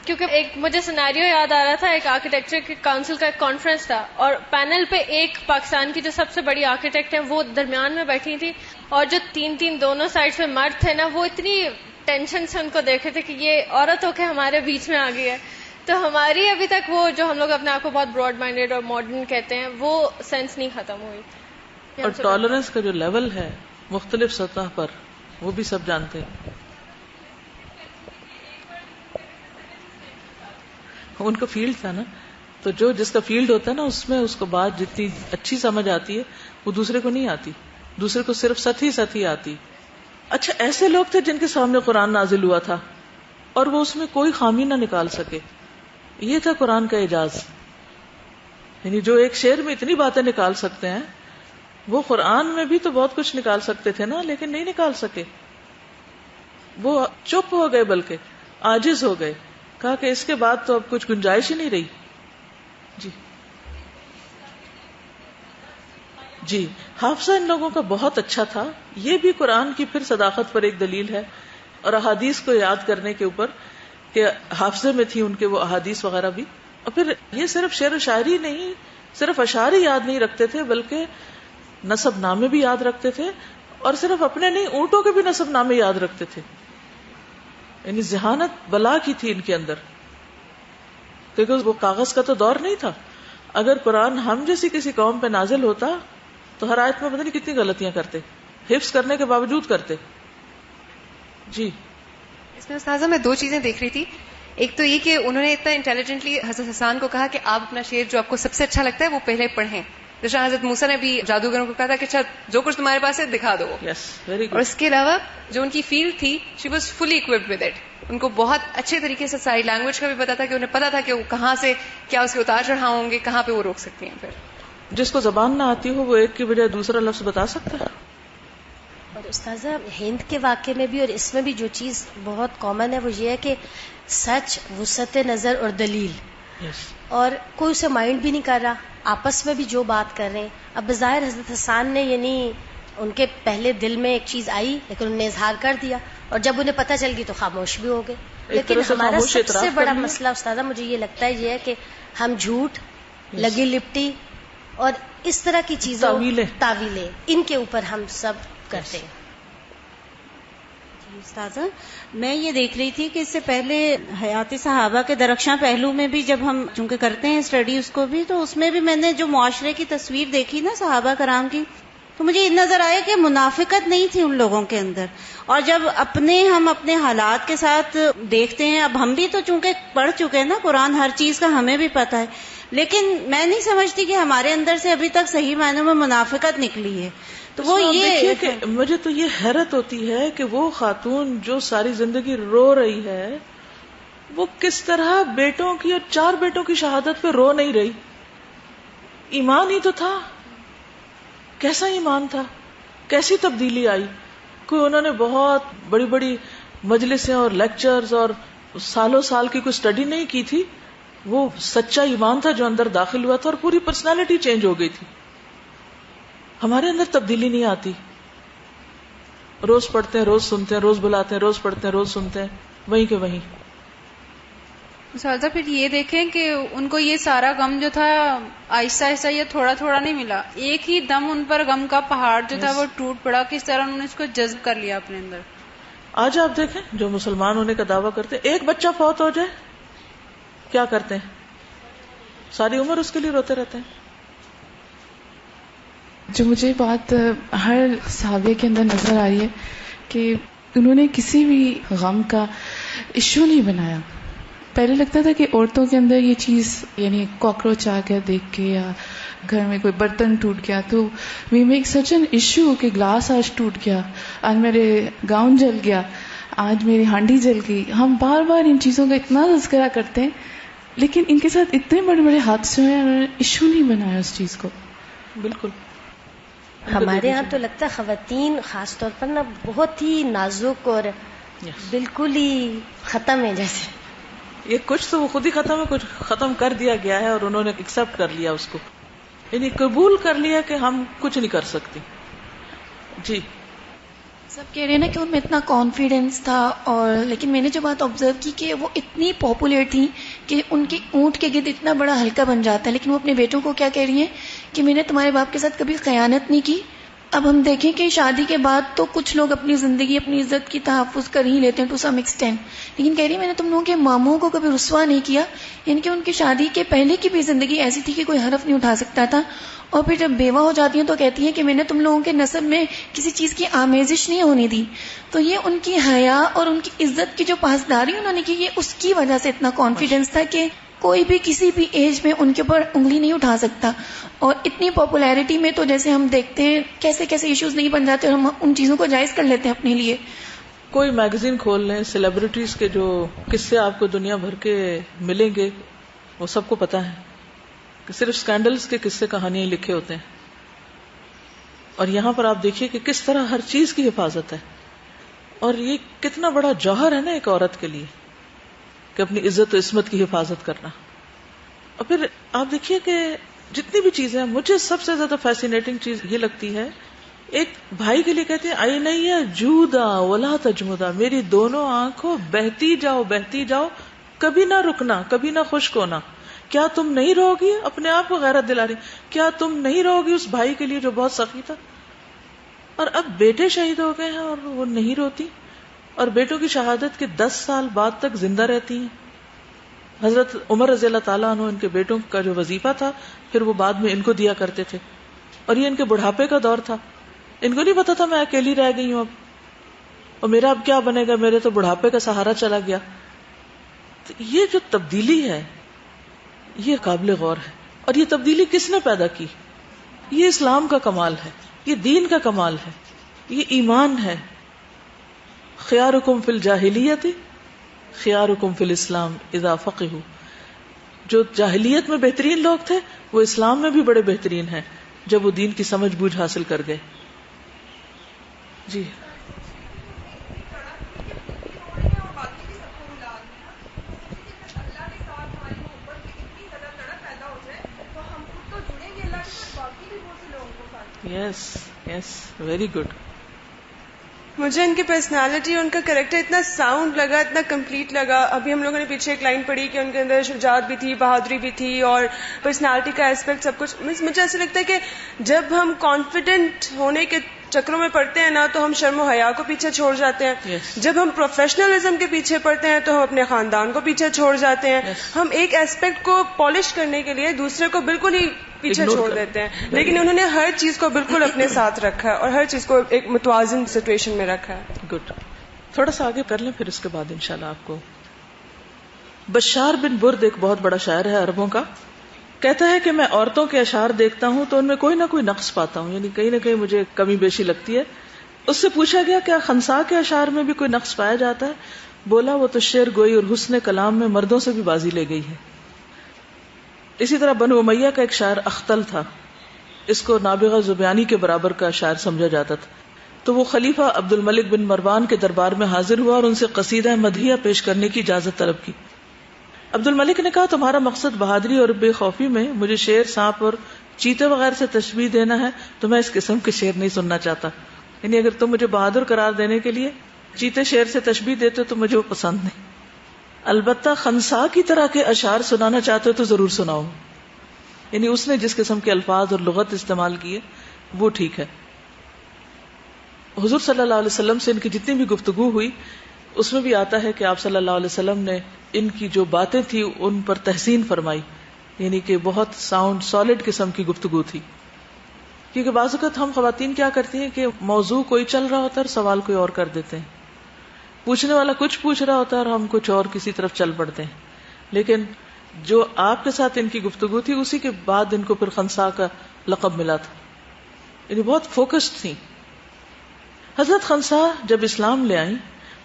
F: کیونکہ ایک مجھے سیناریو یاد آ رہا تھا، ایک آرکیٹیکچر کی کاؤنسل کا ایک کانفرنس تھا اور پینل پہ ایک پاکستان کی جو سب سے بڑی آرکیٹیکٹ ہیں وہ درمیان میں بیٹھی تھی، اور جو تین دونوں سائڈ پہ مرد تھے نا وہ اتنی ٹینشن سے ان کو دیکھے تھے کہ یہ عورت ہو کے ہمارے بیچ میں آ گئی ہے. تو ہماری ابھی تک وہ جو ہم لوگ اپنے آپ کو بہت براڈ مائنڈیڈ اور ماڈرن کہتے ہیں وہ سینس نہیں ختم ہوئی.
A: اور ٹالرنس کا جو لیول ہے مختلف سطح پر وہ بھی سب جانتے ہیں. ان کا فیلڈ تھا نا، تو جو جس کا فیلڈ ہوتا ہے نا اس میں اس کو بات جتنی اچھی سمجھ آتی ہے وہ دوسرے کو نہیں آتی، دوسرے کو صرف سطحی آتی. اچھا ایسے لوگ تھے جن کے سامنے قرآن نازل ہوا تھا اور وہ اس میں کوئی خامی نہ نکال سکے. یہ تھا قرآن کا اعجاز. یعنی جو ایک شعر میں اتنی باتیں نکال سکتے ہیں وہ قرآن میں بھی تو بہت کچھ نکال سکتے تھے نا، لیکن نہیں نکال سکے. وہ چپ ہو گئے، بلکہ عاجز ہو گئے. کہا کہ اس کے بعد تو اب کچھ گنجائش ہی نہیں رہی. جی حافظہ ان لوگوں کا بہت اچھا تھا. یہ بھی قرآن کی پھر صداقت پر ایک دلیل ہے، اور احادیث کو یاد کرنے کے اوپر کہ حافظے میں تھی ان کے وہ احادیث وغیرہ بھی. اور پھر یہ صرف شعر و شاعری نہیں، صرف اشعار ہی یاد نہیں رکھتے تھے بلکہ نسب نامے بھی یاد رکھتے تھے، اور صرف اپنے نہیں اونٹوں کے بھی نسب نامے یاد رکھتے تھے. یعنی ذہانت بلا کی تھی ان کے اندر، کیونکہ وہ کاغذ کا تو دور نہیں تھا. اگر قرآن ہم جیسی کسی قوم پہ نازل ہوتا تو ہر آیت میں پتہ نہیں کتنی غلطیاں کرتے، حفظ کرنے کے باوجود کرتے. جی
J: اس میں استاذہ میں دو چیزیں دیکھ رہی تھی. ایک تو یہ کہ انہوں نے اتنا انٹیلیجنٹلی حضرت حسان کو کہا کہ آپ اپنا شعر جو آپ کو سب سے اچھا لگتا ہے وہ پہلے پڑھیں. جیسے حضرت موسیٰ نے بھی جادوگروں کو کہا تھا کہ اچھا جو کچھ تمہارے پاس ہے دکھا دو. اور اس کے علاوہ جو ان کی فیلڈ تھی she was fully occupied with it. ان کو بہت اچھے طریقے سے ساری لینگویج کا بھی پتا تھا کہ انہیں پتا تھا کہ وہ کہاں سے کیا اس کے اتار چڑھاؤ ہوں گے، کہاں پہ وہ روک سکتی ہیں. پھر
A: جس کو زبان نہ آتی ہو وہ ایک کی بجائے دوسرا لفظ بتا سکتا ہے.
K: اور استاذہ ہند کے واقعے میں بھی اور اس میں بھی جو چیز بہت کامن ہے وہ یہ ہے کہ سچ، وسعت نظر اور دلیل. اور کوئی اسے مائنڈ بھی نہیں کر رہا، آپس میں بھی جو بات کر رہے ہیں. اب بظاہر حضرت حسان نے یعنی ان کے پہلے دل میں ایک چیز آئی لیکن انہوں نے اظہار کر دیا، اور جب انہیں پتہ چل گئی تو خاموش بھی ہو گئے. لیکن ہمارا سب سے بڑا مسئلہ استاذہ مجھے یہ لگتا ہے یہ ہے کہ ہم جھوٹ، لگی لپٹی اور اس طرح کی چیزیں، تعویلیں، ان کے اوپر ہم سب کرتے ہیں.
L: استاذہ میں یہ دیکھ رہی تھی کہ اس سے پہلے حیات صحابہ کے درخشاں پہلو میں بھی جب ہم چونکہ کرتے ہیں اسٹڈی اس کو بھی، تو اس میں بھی میں نے جو معاشرے کی تصویر دیکھی نا صحابہ کرام کی، تو مجھے نظر آیا کہ منافقت نہیں تھی ان لوگوں کے اندر. اور جب ہم اپنے حالات کے ساتھ دیکھتے ہیں، اب ہم بھی تو چونکہ پڑھ چکے ہیں نا قرآن، ہر چیز کا ہمیں بھی پتہ ہے، لیکن میں نہیں سمجھتی کہ ہمارے اندر سے ابھی تک صحیح معنوں میں منافقت نکلی ہے. تو وہ یہ
A: کہ مجھے تو یہ حیرت ہوتی ہے کہ وہ خاتون جو ساری زندگی رو رہی ہے وہ کس طرح بیٹوں کی اور 4 بیٹوں کی شہادت پہ رو نہیں رہی. ایمان ہی تو تھا. کیسا ایمان تھا، کیسی تبدیلی آئی. کوئی انہوں نے بہت بڑی بڑی مجلسیں اور لیکچرز اور سالوں سال کی کوئی اسٹڈی نہیں کی تھی. وہ سچا ایمان تھا جو اندر داخل ہوا تھا اور پوری پرسنالٹی چینج ہو گئی تھی. ہمارے اندر تبدیلی نہیں آتی. روز پڑھتے ہیں، روز سنتے ہیں، روز بلاتے ہیں، روز پڑھتے ہیں، روز سنتے ہیں، وہیں کے وہیں.
M: سالدہ پھر یہ دیکھیں کہ ان کو یہ سارا غم جو تھا آہستہ آہستہ یا تھوڑا تھوڑا نہیں ملا، ایک ہی دم ان پر غم کا پہاڑ جو تھا وہ ٹوٹ پڑا، کس طرح انہوں نے اس کو جذب کر لیا اپنے اندر.
A: آج آپ دیکھیں جو مسلمان ہونے کا دعویٰ کرتے ہیں، ایک بچہ فوت ہو جائے کیا کرتے ہیں؟ ساری عمر اس کے لیے روتے رہتے ہیں.
E: جو مجھے بات ہر صحابیہ کے اندر نظر آ رہی ہے کہ انہوں نے کسی بھی غم کا ایشو نہیں بنایا. پہلے لگتا تھا کہ عورتوں کے اندر یہ چیز، یعنی کاکروچ آ گیا دیکھ کے یا گھر میں کوئی برتن ٹوٹ گیا تو we make such an issue کہ گلاس آج ٹوٹ گیا، آج میرے گاؤن جل گیا، آج میری ہانڈی جل گئی. ہم بار بار ان چیزوں کا اتنا تذکرہ کرتے ہیں، لیکن ان کے ساتھ اتنے بڑے بڑے حادثے ہیں، انہوں نے ایشو نہیں بنایا اس چیز کو. بالکل.
K: ہمارے یہاں تو لگتا ہے خواتین خاص طور پر نا بہت ہی نازک اور بالکل ہی ختم ہے. جیسے
A: یہ کچھ تو وہ خود ہی ختم ہے، کچھ ختم کر دیا گیا ہے اور انہوں نے ایکسپٹ کر لیا اس کو، یعنی قبول کر لیا کہ ہم کچھ نہیں کر سکتے. جی
N: سب کہہ رہے ہیں نا کہ ان میں اتنا کانفیڈینس تھا، اور لیکن میں نے جو بات آبزرو کی کہ وہ اتنی پاپولر تھی کہ ان کے اونٹ کے گرد اتنا بڑا حلقہ بن جاتا ہے، لیکن وہ اپنے بیٹوں کو کیا کہہ رہی ہیں کہ میں نے تمہارے باپ کے ساتھ کبھی خیانت نہیں کی. اب ہم دیکھیں کہ شادی کے بعد تو کچھ لوگ اپنی زندگی اپنی عزت کی تحفظ کر ہی لیتے ہیں ٹو سم ایکسٹینٹ، لیکن کہہ رہی میں نے تم لوگوں کے ماموں کو کبھی رسوا نہیں کیا. یعنی کہ ان کی شادی کے پہلے کی بھی زندگی ایسی تھی کہ کوئی حرف نہیں اٹھا سکتا تھا، اور پھر جب بیوہ ہو جاتی ہیں تو کہتی ہیں کہ میں نے تم لوگوں کے نسب میں کسی چیز کی آمیزش نہیں ہونی دی. تو یہ ان کی حیا اور ان کی عزت کی جو پاسداری انہوں نے کی، یہ اس کی وجہ سے اتنا کانفیڈینس تھا کہ کوئی بھی کسی بھی ایج میں ان کے اوپر انگلی نہیں اٹھا سکتا. اور اتنی پاپولیرٹی میں تو جیسے ہم دیکھتے ہیں کیسے کیسے ایشوز نہیں بن جاتے اور ہم ان چیزوں کو جائز کر لیتے ہیں اپنے لیے.
A: کوئی میگزین کھول لیں، سیلیبریٹیز کے جو قصے آپ کو دنیا بھر کے ملیں گے وہ سب کو پتا ہے کہ صرف سکینڈلز کے قصے کہانیاں لکھے ہوتے ہیں. اور یہاں پر آپ دیکھیے کہ کس طرح ہر چیز کی حفاظت ہے، اور یہ کتنا بڑا جوہر ہے نا ایک عورت کے لیے کہ اپنی عزت و عصمت کی حفاظت کرنا. اور پھر آپ دیکھیے کہ جتنی بھی چیزیں ہیں، مجھے سب سے زیادہ فیسینیٹنگ چیز یہ لگتی ہے، ایک بھائی کے لیے کہتے ہیں عینیا جودا ولا تجمدا، میری دونوں آنکھوں بہتی جاؤ بہتی جاؤ، کبھی نہ رکنا، کبھی نہ خشک ہونا. کیا تم نہیں رہو گی؟ اپنے آپ کو غیرت دلا رہی، کیا تم نہیں رہو گی اس بھائی کے لیے جو بہت سخی تھا؟ اور اب بیٹے شہید ہو گئے ہیں اور وہ نہیں روتی، اور بیٹوں کی شہادت کے 10 سال بعد تک زندہ رہتی ہیں. حضرت عمر رضی اللہ تعالیٰ عنہ ان کے بیٹوں کا جو وظیفہ تھا پھر وہ بعد میں ان کو دیا کرتے تھے، اور یہ ان کے بڑھاپے کا دور تھا. ان کو نہیں پتا تھا میں اکیلی رہ گئی ہوں اب، اور میرا اب کیا بنے گا، میرے تو بڑھاپے کا سہارا چلا گیا. تو یہ جو تبدیلی ہے یہ قابل غور ہے. اور یہ تبدیلی کس نے پیدا کی؟ یہ اسلام کا کمال ہے، یہ دین کا کمال ہے، یہ ایمان ہے. خیارکم فی الجاہلیت خیارکم فی الاسلام اذا فقہوا. جو جاہلیت میں بہترین لوگ تھے وہ اسلام میں بھی بڑے بہترین ہیں جب وہ دین کی سمجھ بوجھ حاصل کر گئے. جی یس یس ویری گڈ.
D: مجھے ان کی پرسنالٹی اور ان کا کریکٹر اتنا ساؤنڈ لگا، اتنا کمپلیٹ لگا. ابھی ہم لوگوں نے پیچھے ایک لائن پڑھی کہ ان کے اندر شجاعت بھی تھی، بہادری بھی تھی، اور پرسنالٹی کا ایسپیکٹ سب کچھ. مجھے ایسا لگتا ہے کہ جب ہم کانفیڈنٹ ہونے کے چکروں میں پڑتے ہیں نا تو ہم شرم و حیا کو پیچھے چھوڑ جاتے ہیں. جب ہم پروفیشنلزم کے پیچھے پڑتے ہیں تو ہم اپنے خاندان کو پیچھے چھوڑ جاتے ہیں. ہم ایک ایسپیکٹ کو پالش کرنے کے لیے دوسرے کو بالکل ہی پیچھے چھوڑ دیتے ہیں، لیکن انہوں نے ہر چیز کو بالکل اپنے ساتھ رکھا ہے اور ہر چیز کو ایک متوازن سچویشن میں رکھا ہے.
A: گڈ. تھوڑا سا آگے کر لیں پھر اس کے بعد انشاءاللہ آپ کو. بشار بن برد ایک بہت بڑا شاعر ہے عربوں کا، کہتا ہے کہ میں عورتوں کے اشعار دیکھتا ہوں تو ان میں کوئی نہ کوئی نقص پاتا ہوں، یعنی کہیں نہ کہیں مجھے کمی بیشی لگتی ہے. اس سے پوچھا گیا کیا خنسا کے اشعار میں بھی کوئی نقص پایا جاتا ہے؟ بولا وہ تو شعر گوئی اور حسن کلام میں مردوں سے بھی بازی لے گئی ہے. اسی طرح بنو امیہ کا ایک شاعر اختل تھا، اس کو نابغہ زبیانی کے برابر کا شاعر سمجھا جاتا تھا. تو وہ خلیفہ عبد الملک بن مروان کے دربار میں حاضر ہوا اور ان سے قصیدہ مدحیہ پیش کرنے کی اجازت طلب کی. عبد الملک نے کہا تمہارا مقصد بہادری اور بے خوفی میں مجھے شیر، سانپ اور چیتے وغیرہ سے تشبیہ دینا ہے تو میں اس قسم کے شعر نہیں سننا چاہتا. یعنی اگر تم مجھے بہادر قرار دینے کے لیے چیتے شیر سے تشبیہ دیتے تو مجھے وہ پسند نہیں. البتہ خنسا کی طرح کے اشعار سنانا چاہتے ہو تو ضرور سناؤ، یعنی اس نے جس قسم کے الفاظ اور لغت استعمال کیے وہ ٹھیک ہے. حضور صلی اللہ علیہ وسلم سے ان کی جتنی بھی گفتگو ہوئی اس میں بھی آتا ہے کہ آپ صلی اللہ علیہ وسلم نے ان کی جو باتیں تھی ان پر تحسین فرمائی، یعنی کہ بہت ساؤنڈ سالڈ قسم کی گفتگو تھی. کیونکہ بعض اوقات ہم خواتین کیا کرتی ہیں کہ موضوع کوئی چل رہا ہوتا ہے اور سوال کوئی اور کر دیتے ہیں، پوچھنے والا کچھ پوچھ رہا ہوتا ہے اور ہم کچھ اور کسی طرف چل پڑتے ہیں. لیکن جو آپ کے ساتھ ان کی گفتگو تھی اسی کے بعد ان کو پھر خنسا کا لقب ملا تھا، یعنی بہت فوکسڈ تھی. حضرت خنسا جب اسلام لے آئیں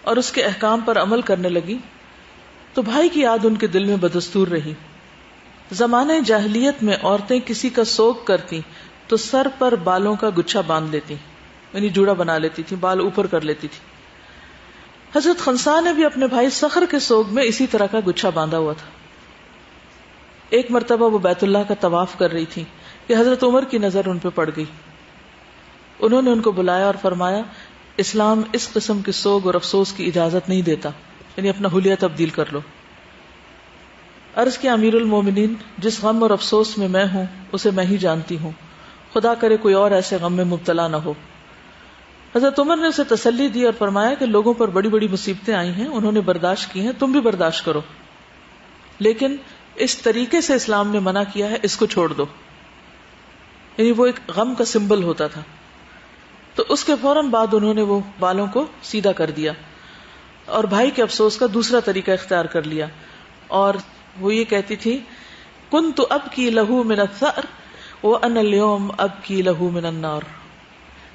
A: اور اس کے احکام پر عمل کرنے لگی تو بھائی کی یاد ان کے دل میں بدستور رہی. زمانہ جاہلیت میں عورتیں کسی کا سوگ کرتی تو سر پر بالوں کا گچھا باندھ لیتی، یعنی جوڑا بنا لیتی تھی، بال اوپر کر لیتی تھی. حضرت خنسا نے بھی اپنے بھائی سخر کے سوگ میں اسی طرح کا گچھا باندھا ہوا تھا. ایک مرتبہ وہ بیت اللہ کا طواف کر رہی تھی کہ حضرت عمر کی نظر ان پہ پڑ گئی. انہوں نے ان کو بلایا اور فرمایا اسلام اس قسم کے سوگ اور افسوس کی اجازت نہیں دیتا، یعنی اپنا حلیہ تبدیل کر لو. عرض کیا امیر المومنین، جس غم اور افسوس میں میں ہوں اسے میں ہی جانتی ہوں، خدا کرے کوئی اور ایسے غم میں مبتلا نہ ہو. حضرت عمر نے اسے تسلی دی اور فرمایا کہ لوگوں پر بڑی بڑی مصیبتیں آئی ہیں، انہوں نے برداشت کی ہیں، تم بھی برداشت کرو، لیکن اس طریقے سے اسلام نے منع کیا ہے، اس کو چھوڑ دو. یعنی وہ ایک غم کا سمبل ہوتا تھا. تو اس کے فوراً بعد انہوں نے وہ بالوں کو سیدھا کر دیا اور بھائی کے افسوس کا دوسرا طریقہ اختیار کر لیا، اور وہ یہ کہتی تھی کنت ابکی لہو من الثأر وانا اليوم ابکی لہو من النار.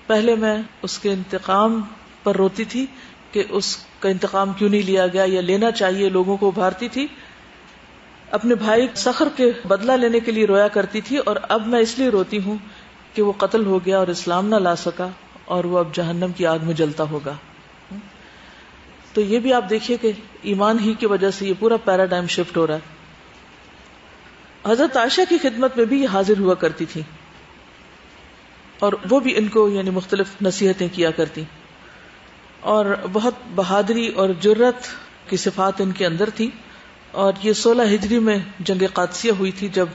A: پہلے میں اس کے انتقام پر روتی تھی کہ اس کا انتقام کیوں نہیں لیا گیا یا لینا چاہیے، لوگوں کو ابھارتی تھی. اپنے بھائی سخر کے بدلہ لینے کے لیے رویا کرتی تھی، اور اب میں اس لیے روتی ہوں کہ وہ قتل ہو گیا اور اسلام نہ لا سکا اور وہ اب جہنم کی آگ میں جلتا ہوگا. تو یہ بھی آپ دیکھیے کہ ایمان ہی کی وجہ سے یہ پورا پیراڈائم شفٹ ہو رہا ہے. حضرت عائشہ کی خدمت میں بھی یہ حاضر ہوا کرتی تھی اور وہ بھی ان کو یعنی مختلف نصیحتیں کیا کرتی، اور بہت بہادری اور جرت کی صفات ان کے اندر تھی. اور یہ 16 ہجری میں جنگ قادسیہ ہوئی تھی جب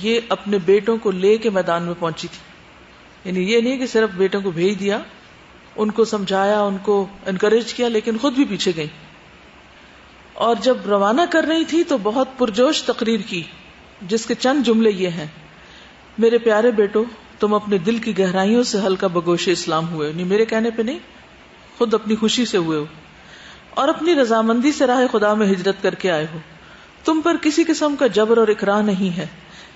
A: یہ اپنے بیٹوں کو لے کے میدان میں پہنچی تھی. یعنی یہ نہیں کہ صرف بیٹوں کو بھیج دیا، ان کو سمجھایا، ان کو انکریج کیا، لیکن خود بھی پیچھے گئی. اور جب روانہ کر رہی تھی تو بہت پرجوش تقریر کی جس کے چند جملے یہ ہیں: میرے پیارے بیٹو، تم اپنے دل کی گہرائیوں سے ہلکا بگوش اسلام ہوئے، نہیں میرے کہنے پہ نہیں، خود اپنی خوشی سے ہوئے ہو، اور اپنی رضامندی سے راہ خدا میں ہجرت کر کے آئے ہو. تم پر کسی قسم کا جبر اور اکراہ نہیں ہے.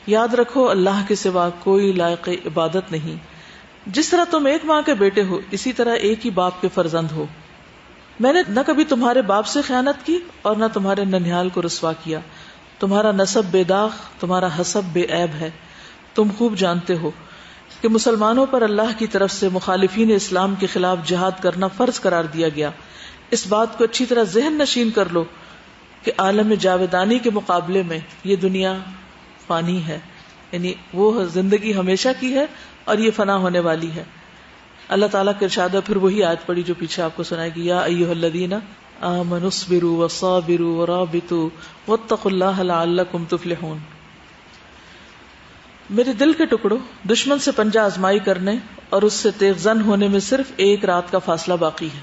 A: یاد رکھو اللہ کے سوا کوئی لائق عبادت نہیں. جس طرح تم ایک ماں کے بیٹے ہو اسی طرح ایک ہی باپ کے فرزند ہو. میں نے نہ کبھی تمہارے باپ سے خیانت کی اور نہ تمہارے ننھیال کو رسوا کیا. تمہارا نسب بے داغ، تمہارا حسب بے عیب ہے. تم خوب جانتے ہو کہ مسلمانوں پر اللہ کی طرف سے مخالفین اسلام کے خلاف جہاد کرنا فرض قرار دیا گیا. اس بات کو اچھی طرح ذہن نشین کر لو کہ عالم جاودانی کے مقابلے میں یہ دنیا فانی ہے، یعنی وہ زندگی ہمیشہ کی ہے اور یہ فنا ہونے والی ہے. اللہ تعالیٰ کا ارشاد ہے، پھر وہی آیت پڑھی جو پیچھے آپ کو سنائے گی، یا ایھا الذین آمنوا اصبروا وصابروا ورابطوا واتقوا اللہ لعلکم تفلحون. میرے دل کے ٹکڑوں، دشمن سے پنجہ آزمائی کرنے اور اس سے تیغ زن ہونے میں صرف ایک رات کا فاصلہ باقی ہے.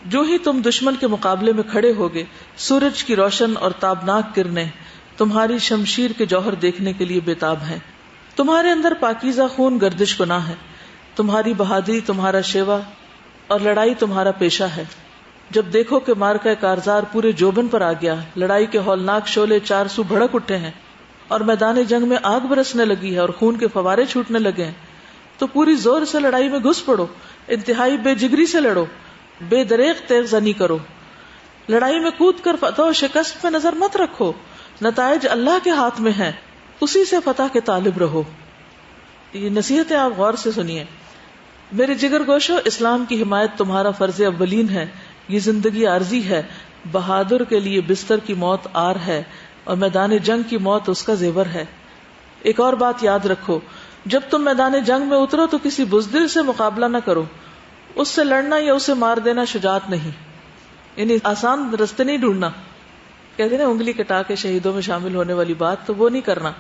A: جو ہی تم دشمن کے مقابلے میں کھڑے ہوگے، سورج کی روشن اور تابناک کرنیں تمہاری شمشیر کے جوہر دیکھنے کے لیے بےتاب ہیں. تمہارے اندر پاکیزہ خون گردش گناہ ہے. تمہاری بہادری تمہارا شیوا اور لڑائی تمہارا پیشہ ہے. جب دیکھو کہ مارکہ کارزار پورے جوبن پر آ گیا، لڑائی کے ہولناک شعلے چار سو بھڑک اٹھے ہیں اور میدان جنگ میں آگ برسنے لگی ہے اور خون کے فوارے چھوٹنے لگے ہیں، تو پوری زور سے لڑائی میں گھس پڑو، انتہائی بے جگری سے لڑو، بے دریغ تیغ زنی کرو. لڑائی میں کود کر فتح و شکست پہ نظر مت رکھو، نتائج اللہ کے ہاتھ میں ہیں، اسی سے فتح کے طالب رہو. یہ نصیحتیں آپ غور سے سنیے. میرے جگر گوشو، اسلام کی حمایت تمہارا فرض اولین ہے. یہ زندگی عارضی ہے. بہادر کے لیے بستر کی موت آر ہے اور میدان جنگ کی موت اس کا زیور ہے. ایک اور بات یاد رکھو، جب تم میدان جنگ میں اترو تو کسی بزدل سے مقابلہ نہ کرو. اس سے لڑنا یا اسے مار دینا شجاعت نہیں. یعنی آسان رستے نہیں ڈھونڈنا. کہتے ہیں انگلی کٹا کے شہیدوں میں شامل ہونے والی بات، تو وہ نہیں کرنا.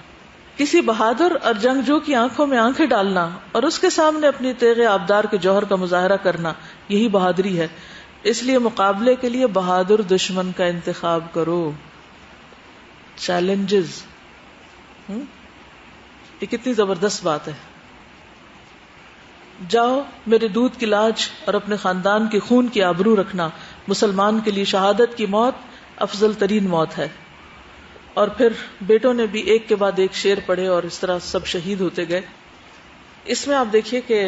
A: کسی بہادر اور جنگجو کی آنکھوں میں آنکھیں ڈالنا اور اس کے سامنے اپنی تیغ آبدار کے جوہر کا مظاہرہ کرنا، یہی بہادری ہے. اس لیے مقابلے کے لیے بہادر دشمن کا انتخاب کرو. چیلنجز، یہ کتنی زبردست بات ہے. جاؤ میرے دودھ کی لاج اور اپنے خاندان کے خون کی آبرو رکھنا. مسلمان کے لیے شہادت کی موت افضل ترین موت ہے. اور پھر بیٹوں نے بھی ایک کے بعد ایک شعر پڑھے اور اس طرح سب شہید ہوتے گئے. اس میں آپ دیکھیے کہ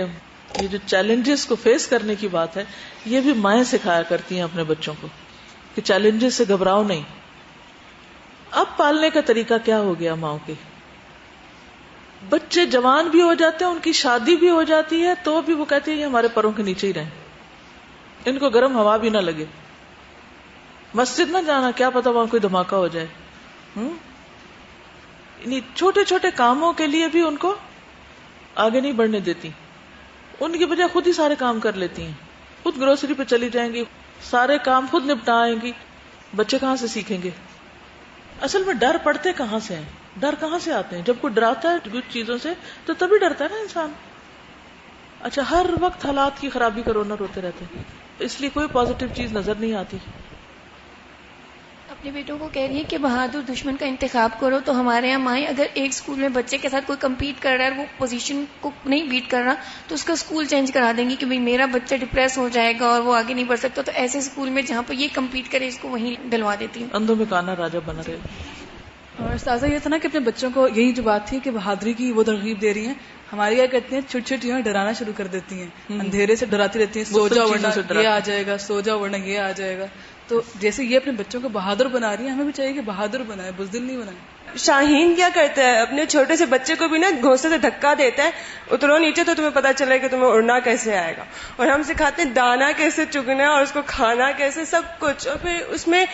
A: یہ جو چیلنجز کو فیس کرنے کی بات ہے، یہ بھی مائیں سکھایا کرتی ہیں اپنے بچوں کو کہ چیلنجز سے گھبراؤ نہیں. اب پالنے کا طریقہ کیا ہو گیا ماؤں کے، بچے جوان بھی ہو جاتے ہیں، ان کی شادی بھی ہو جاتی ہے، تو بھی وہ کہتے ہیں یہ ہمارے پروں کے نیچے ہی رہیں، ان کو گرم ہوا بھی نہ لگے، مسجد نہ جانا، کیا پتا وہاں کوئی دھماکہ ہو جائے. یعنی چھوٹے چھوٹے کاموں کے لیے بھی ان کو آگے نہیں بڑھنے دیتی. ان کی بجائے خود ہی سارے کام کر لیتی ہیں، خود گروسری پہ چلی جائیں گی، سارے کام خود نپٹائیں گی. بچے کہاں سے سیکھیں گے؟ اصل میں ڈر پڑتے کہاں سے ہیں؟ ڈر کہاں سے آتے ہیں؟ جب کوئی ڈراتا ہے کچھ چیزوں سے تو تبھی ڈرتا ہے نا انسان. اچھا، ہر وقت حالات کی خرابی کا رونا روتے رہتے ہیں، اس لیے کوئی پازیٹیو چیز نظر نہیں آتی.
N: اپنے بیٹوں کو کہہ رہی ہے کہ بہادر دشمن کا انتخاب کرو. تو ہمارے یہاں مائیں اگر ایک اسکول میں بچے کے ساتھ کوئی کمپیٹ کر رہا ہے اور وہ پوزیشن کو نہیں بیٹ کر رہا تو اس کا اسکول چینج کرا دیں گی کہ بھئی میرا بچہ ڈپریس ہو جائے گا اور وہ آگے نہیں بڑھ سکتا. تو ایسے اسکول میں جہاں پہ یہ کمپیٹ کرے اس کو وہیں ڈلوا دیتی ہوں.
A: اندھوں میں کانا راجا بنا رہے.
O: اور استاذہ یہ تھا نا کہ اپنے بچوں کو یہی جو بات تھی کہ بہادری کی وہ ترغیب دے رہی ہیں. ہماری کیا کرتی ہیں، چھوٹی چھوٹی ڈرانا شروع کر دیتی ہیں، اندھیرے سے ڈراتی رہتی ہیں، سو جاؤ ورنہ یہ آ جائے گا، سو جاؤ ورنہ یہ آ جائے گا. تو جیسے یہ اپنے بچوں کو بہادر بنا رہی ہیں، ہمیں بھی چاہیے کہ بہادر بنائے، بزدل نہیں بنائے.
D: شاہین کیا کرتا ہے، اپنے چھوٹے سے بچے کو بھی نا گھونسے سے دھکا دیتا ہے، اترو نیچے تو تمہیں پتا چلے کہ تمہیں اڑنا کیسے آئے گا. اور ہم سکھاتے ہیں دانا کیسے چگنا ہے اور اس کو کھانا کیسے، سب کچھ. اور پھر اس میں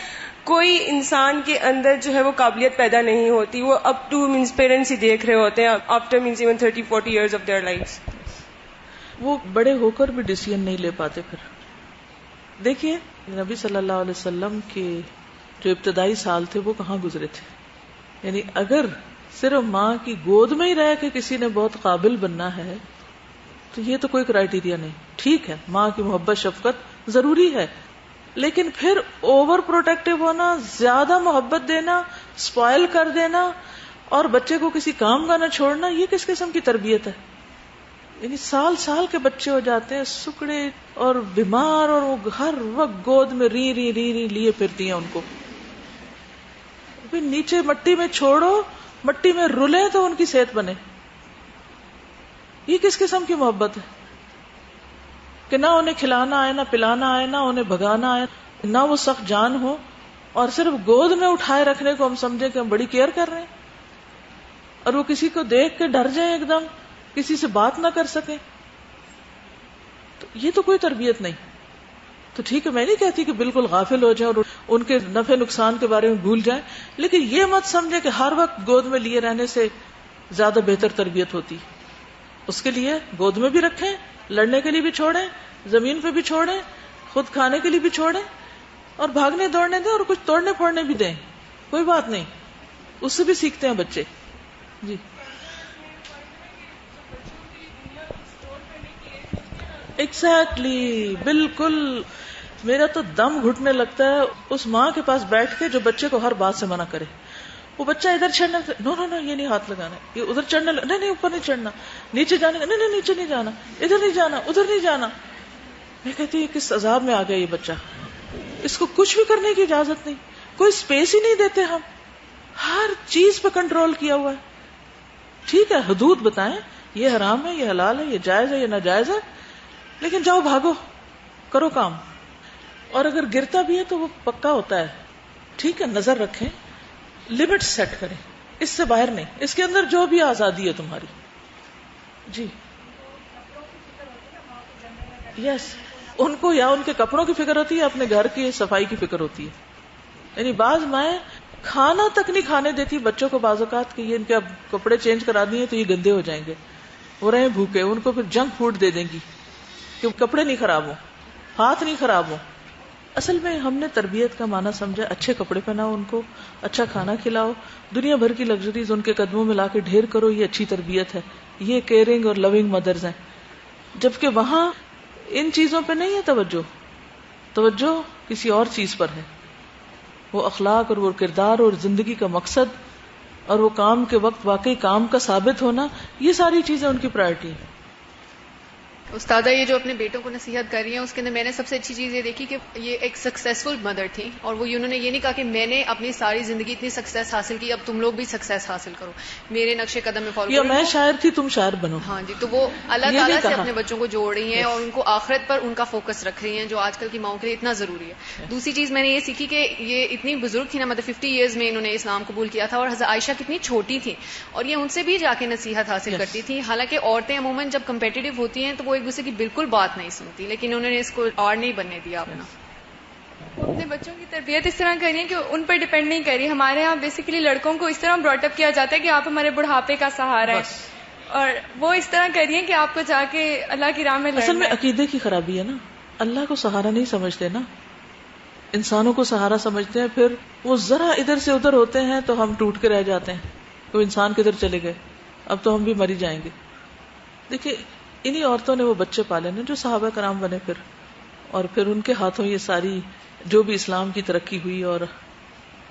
D: کوئی انسان کے اندر جو ہے وہ قابلیت پیدا نہیں ہوتی. وہ اپ ٹو مینس پیرنٹس ہی دیکھ رہے ہوتے ہیں after means even 30-40 years of their life.
A: وہ بڑے ہو کر بھی ڈیسیژن نہیں لے پاتے. پھر دیکھیے نبی صلی اللہ علیہ وسلم کے جو ابتدائی سال تھے وہ کہاں گزرے تھے. یعنی اگر صرف ماں کی گود میں ہی رہ کے کسی نے بہت قابل بننا ہے تو یہ تو کوئی کرائیٹیریا نہیں. ٹھیک ہے، ماں کی محبت شفقت ضروری ہے، لیکن پھر اوور پروٹیکٹیو ہونا، زیادہ محبت دینا، اسپائل کر دینا اور بچے کو کسی کام کا نہ چھوڑنا، یہ کس قسم کی تربیت ہے؟ یعنی سال سال کے بچے ہو جاتے ہیں سکڑے اور بیمار، اور وہ ہر وقت گود میں ری ری ری ری لیے پھرتی ہیں ان کو. پھر نیچے مٹی میں چھوڑو، مٹی میں رولیں تو ان کی صحت بنے. یہ کس قسم کی محبت ہے کہ نہ انہیں کھلانا آئے، نہ پلانا آئے، نہ انہیں بھگانا آئے، نہ وہ سخت جان ہو، اور صرف گود میں اٹھائے رکھنے کو ہم سمجھیں کہ ہم بڑی کیئر کر رہے ہیں، اور وہ کسی کو دیکھ کے ڈر جائیں، ایک دم کسی سے بات نہ کر سکیں. تو یہ تو کوئی تربیت نہیں. تو ٹھیک ہے، میں نہیں کہتی کہ بالکل غافل ہو جائیں اور ان کے نفع نقصان کے بارے میں بھول جائیں، لیکن یہ مت سمجھے کہ ہر وقت گود میں لیے رہنے سے زیادہ بہتر تربیت ہوتی. اس کے لیے گود میں بھی رکھیں، لڑنے کے لیے بھی چھوڑیں، زمین پہ بھی چھوڑیں، خود کھانے کے لیے بھی چھوڑیں، اور بھاگنے دوڑنے دیں اور کچھ توڑنے پھوڑنے بھی دیں، کوئی بات نہیں، اس سے بھی سیکھتے ہیں بچے. جی ایگزیکٹلی، بالکل. میرا تو دم گھٹنے لگتا ہے اس ماں کے پاس بیٹھ کے جو بچے کو ہر بات سے منع کرے. وہ بچہ ادھر چڑھنا، نو نو نو یہ نہیں ہاتھ لگانا، یہ ادھر چڑھنے، نہیں نہیں اوپر نہیں چڑھنا، نیچے جانے کا، نہیں نہیں نیچے نہیں جانا، ادھر نہیں جانا، ادھر نہیں جانا. میں کہتی ہوں کس عذاب میں آ گیا یہ بچہ، اس کو کچھ بھی کرنے کی اجازت نہیں، کوئی اسپیس ہی نہیں دیتے ہم، ہر چیز پہ کنٹرول کیا ہوا ہے. ٹھیک ہے حدود بتائیں، یہ حرام ہے، یہ حلال ہے، یہ جائز ہے، یہ ناجائز ہے، لیکن جاؤ بھاگو کرو کام. اور اگر گرتا بھی ہے تو وہ پکا ہوتا ہے. ٹھیک ہے، نظر رکھیں، لمٹ سیٹ کریں، اس سے باہر نہیں، اس کے اندر جو بھی آزادی ہے تمہاری. جی یس، ان کو یا ان کے کپڑوں کی فکر ہوتی ہے، اپنے گھر کی صفائی کی فکر ہوتی ہے. یعنی بعض مائیں کھانا تک نہیں کھانے دیتی بچوں کو بعض اوقات کہ یہ ان کے اب کپڑے چینج کرا دیے تو یہ گندے ہو جائیں گے، وہ رہے بھوکے. ان کو پھر جنک فوڈ دے دیں گی کہ کپڑے نہیں خراب ہو، ہاتھ نہیں خراب ہو. اصل میں ہم نے تربیت کا معنی سمجھا اچھے کپڑے پہناؤ ان کو، اچھا کھانا کھلاؤ، دنیا بھر کی لگژریز ان کے قدموں میں لا کے ڈھیر کرو، یہ اچھی تربیت ہے، یہ کیئرنگ اور لونگ مدرز ہیں. جبکہ وہاں ان چیزوں پہ نہیں ہے توجہ کسی اور چیز پر ہے. وہ اخلاق اور وہ کردار اور زندگی کا مقصد اور وہ کام کے وقت واقعی کام کا ثابت ہونا، یہ ساری چیزیں ان کی پرائرٹی ہیں.
J: استاذہ یہ جو اپنے بیٹوں کو نصیحت کر رہی ہیں اس کے اندر میں نے سب سے اچھی چیز یہ دیکھی کہ یہ ایک سکسیسفل مدر تھی، اور وہ انہوں نے یہ نہیں کہا کہ میں نے اپنی ساری زندگی اتنی سکسیس حاصل کی اب تم لوگ بھی سکسیس حاصل کرو، میرے نقشے قدم میں فالو کرو.
A: یا میں شاعر تھی تم شاعر بنو.
J: ہاں جی، تو وہ اللہ تعالیٰ سے اپنے بچوں کو جوڑ رہی ہیں اور ان کو آخرت پر ان کا فوکس رکھ رہی ہیں، جو آج کل کی ماؤں کے لیے اتنا ضروری ہے. دوسری چیز میں نے یہ سیکھی کہ یہ اتنی بزرگ تھی نا، مطلب 50 ایئرز میں انہوں نے اسلام قبول کیا تھا، اور حضرت عائشہ کتنی چھوٹی تھی اور یہ ان سے بھی جا کے نصیحت حاصل کرتی تھی. حالانکہ عورتیں عموماً جب کمپیٹیٹو ہوتی ہیں تو وہ ایک دوسرے کی بالکل بات نہیں سنتی، لیکن انہوں نے اس کو اور نہیں بننے دیا اپنا.
P: اپنے بچوں کی تربیت اس طرح کرنی ہے کہ ان پر ڈیپینڈ نہیں کری. ہمارے یہاں بیسیکلی لڑکوں کو اس طرح براٹ اپ کیا جاتا ہے کہ آپ ہمارے بڑھاپے کا سہارا ہے، اور وہ اس طرح کریے کہ آپ کو جا کے اللہ کی راہ میں لڑنا.
A: اصل میں عقیدے کی خرابی ہے نا، اللہ کو سہارا نہیں سمجھتے نا، انسانوں کو سہارا سمجھتے ہیں. پھر وہ ذرا ادھر سے ادھر ہوتے ہیں تو ہم ٹوٹ کے رہ جاتے ہیں. وہ انسان کدھر چلے گئے، اب تو ہم بھی مری جائیں گے. دیکھیے انہی عورتوں نے وہ بچے پالے نا جو صحابہ کرام بنے اور پھر ان کے ہاتھوں یہ ساری جو بھی اسلام کی ترقی ہوئی اور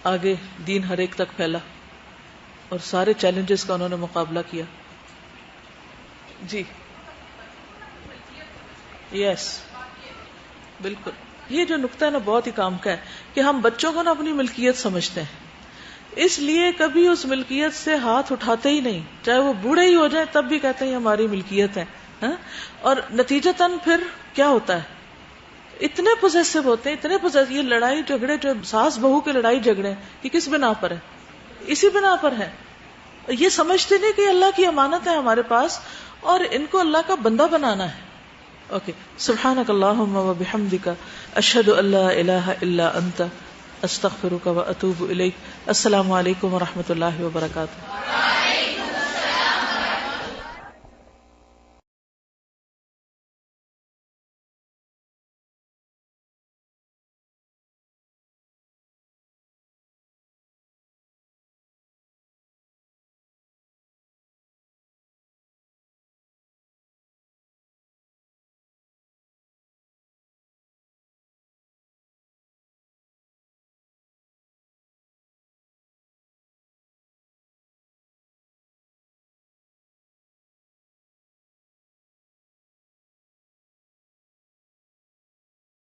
A: آگے دین ہر ایک تک پھیلا اور سارے چیلنجز کا انہوں نے مقابلہ کیا. جی یس بالکل، یہ جو نقطہ ہے نا بہت ہی کام کا ہے کہ ہم بچوں کو نا اپنی ملکیت سمجھتے ہیں، اس لیے کبھی اس ملکیت سے ہاتھ اٹھاتے ہی نہیں، چاہے وہ بوڑھے ہی ہو جائیں تب بھی کہتے ہیں ہماری ملکیت ہے. اور نتیجتاً پھر کیا ہوتا ہے، اتنے پوزیسو ہوتے ہیں، اتنے پوزیسو. یہ لڑائی جھگڑے جو ساس بہو کے لڑائی جھگڑے یہ کس بنا پر ہے؟ اسی بنا پر ہے. یہ سمجھتے نہیں کہ اللہ کی امانت ہے ہمارے پاس اور ان کو اللہ کا بندہ بنانا ہے. اوکے، سبحانک اللہم و بحمدک، اشہد ان لا الہ الا انت، استغفرک و اتوب الیک. السلام علیکم و رحمۃ اللہ وبرکاتہ.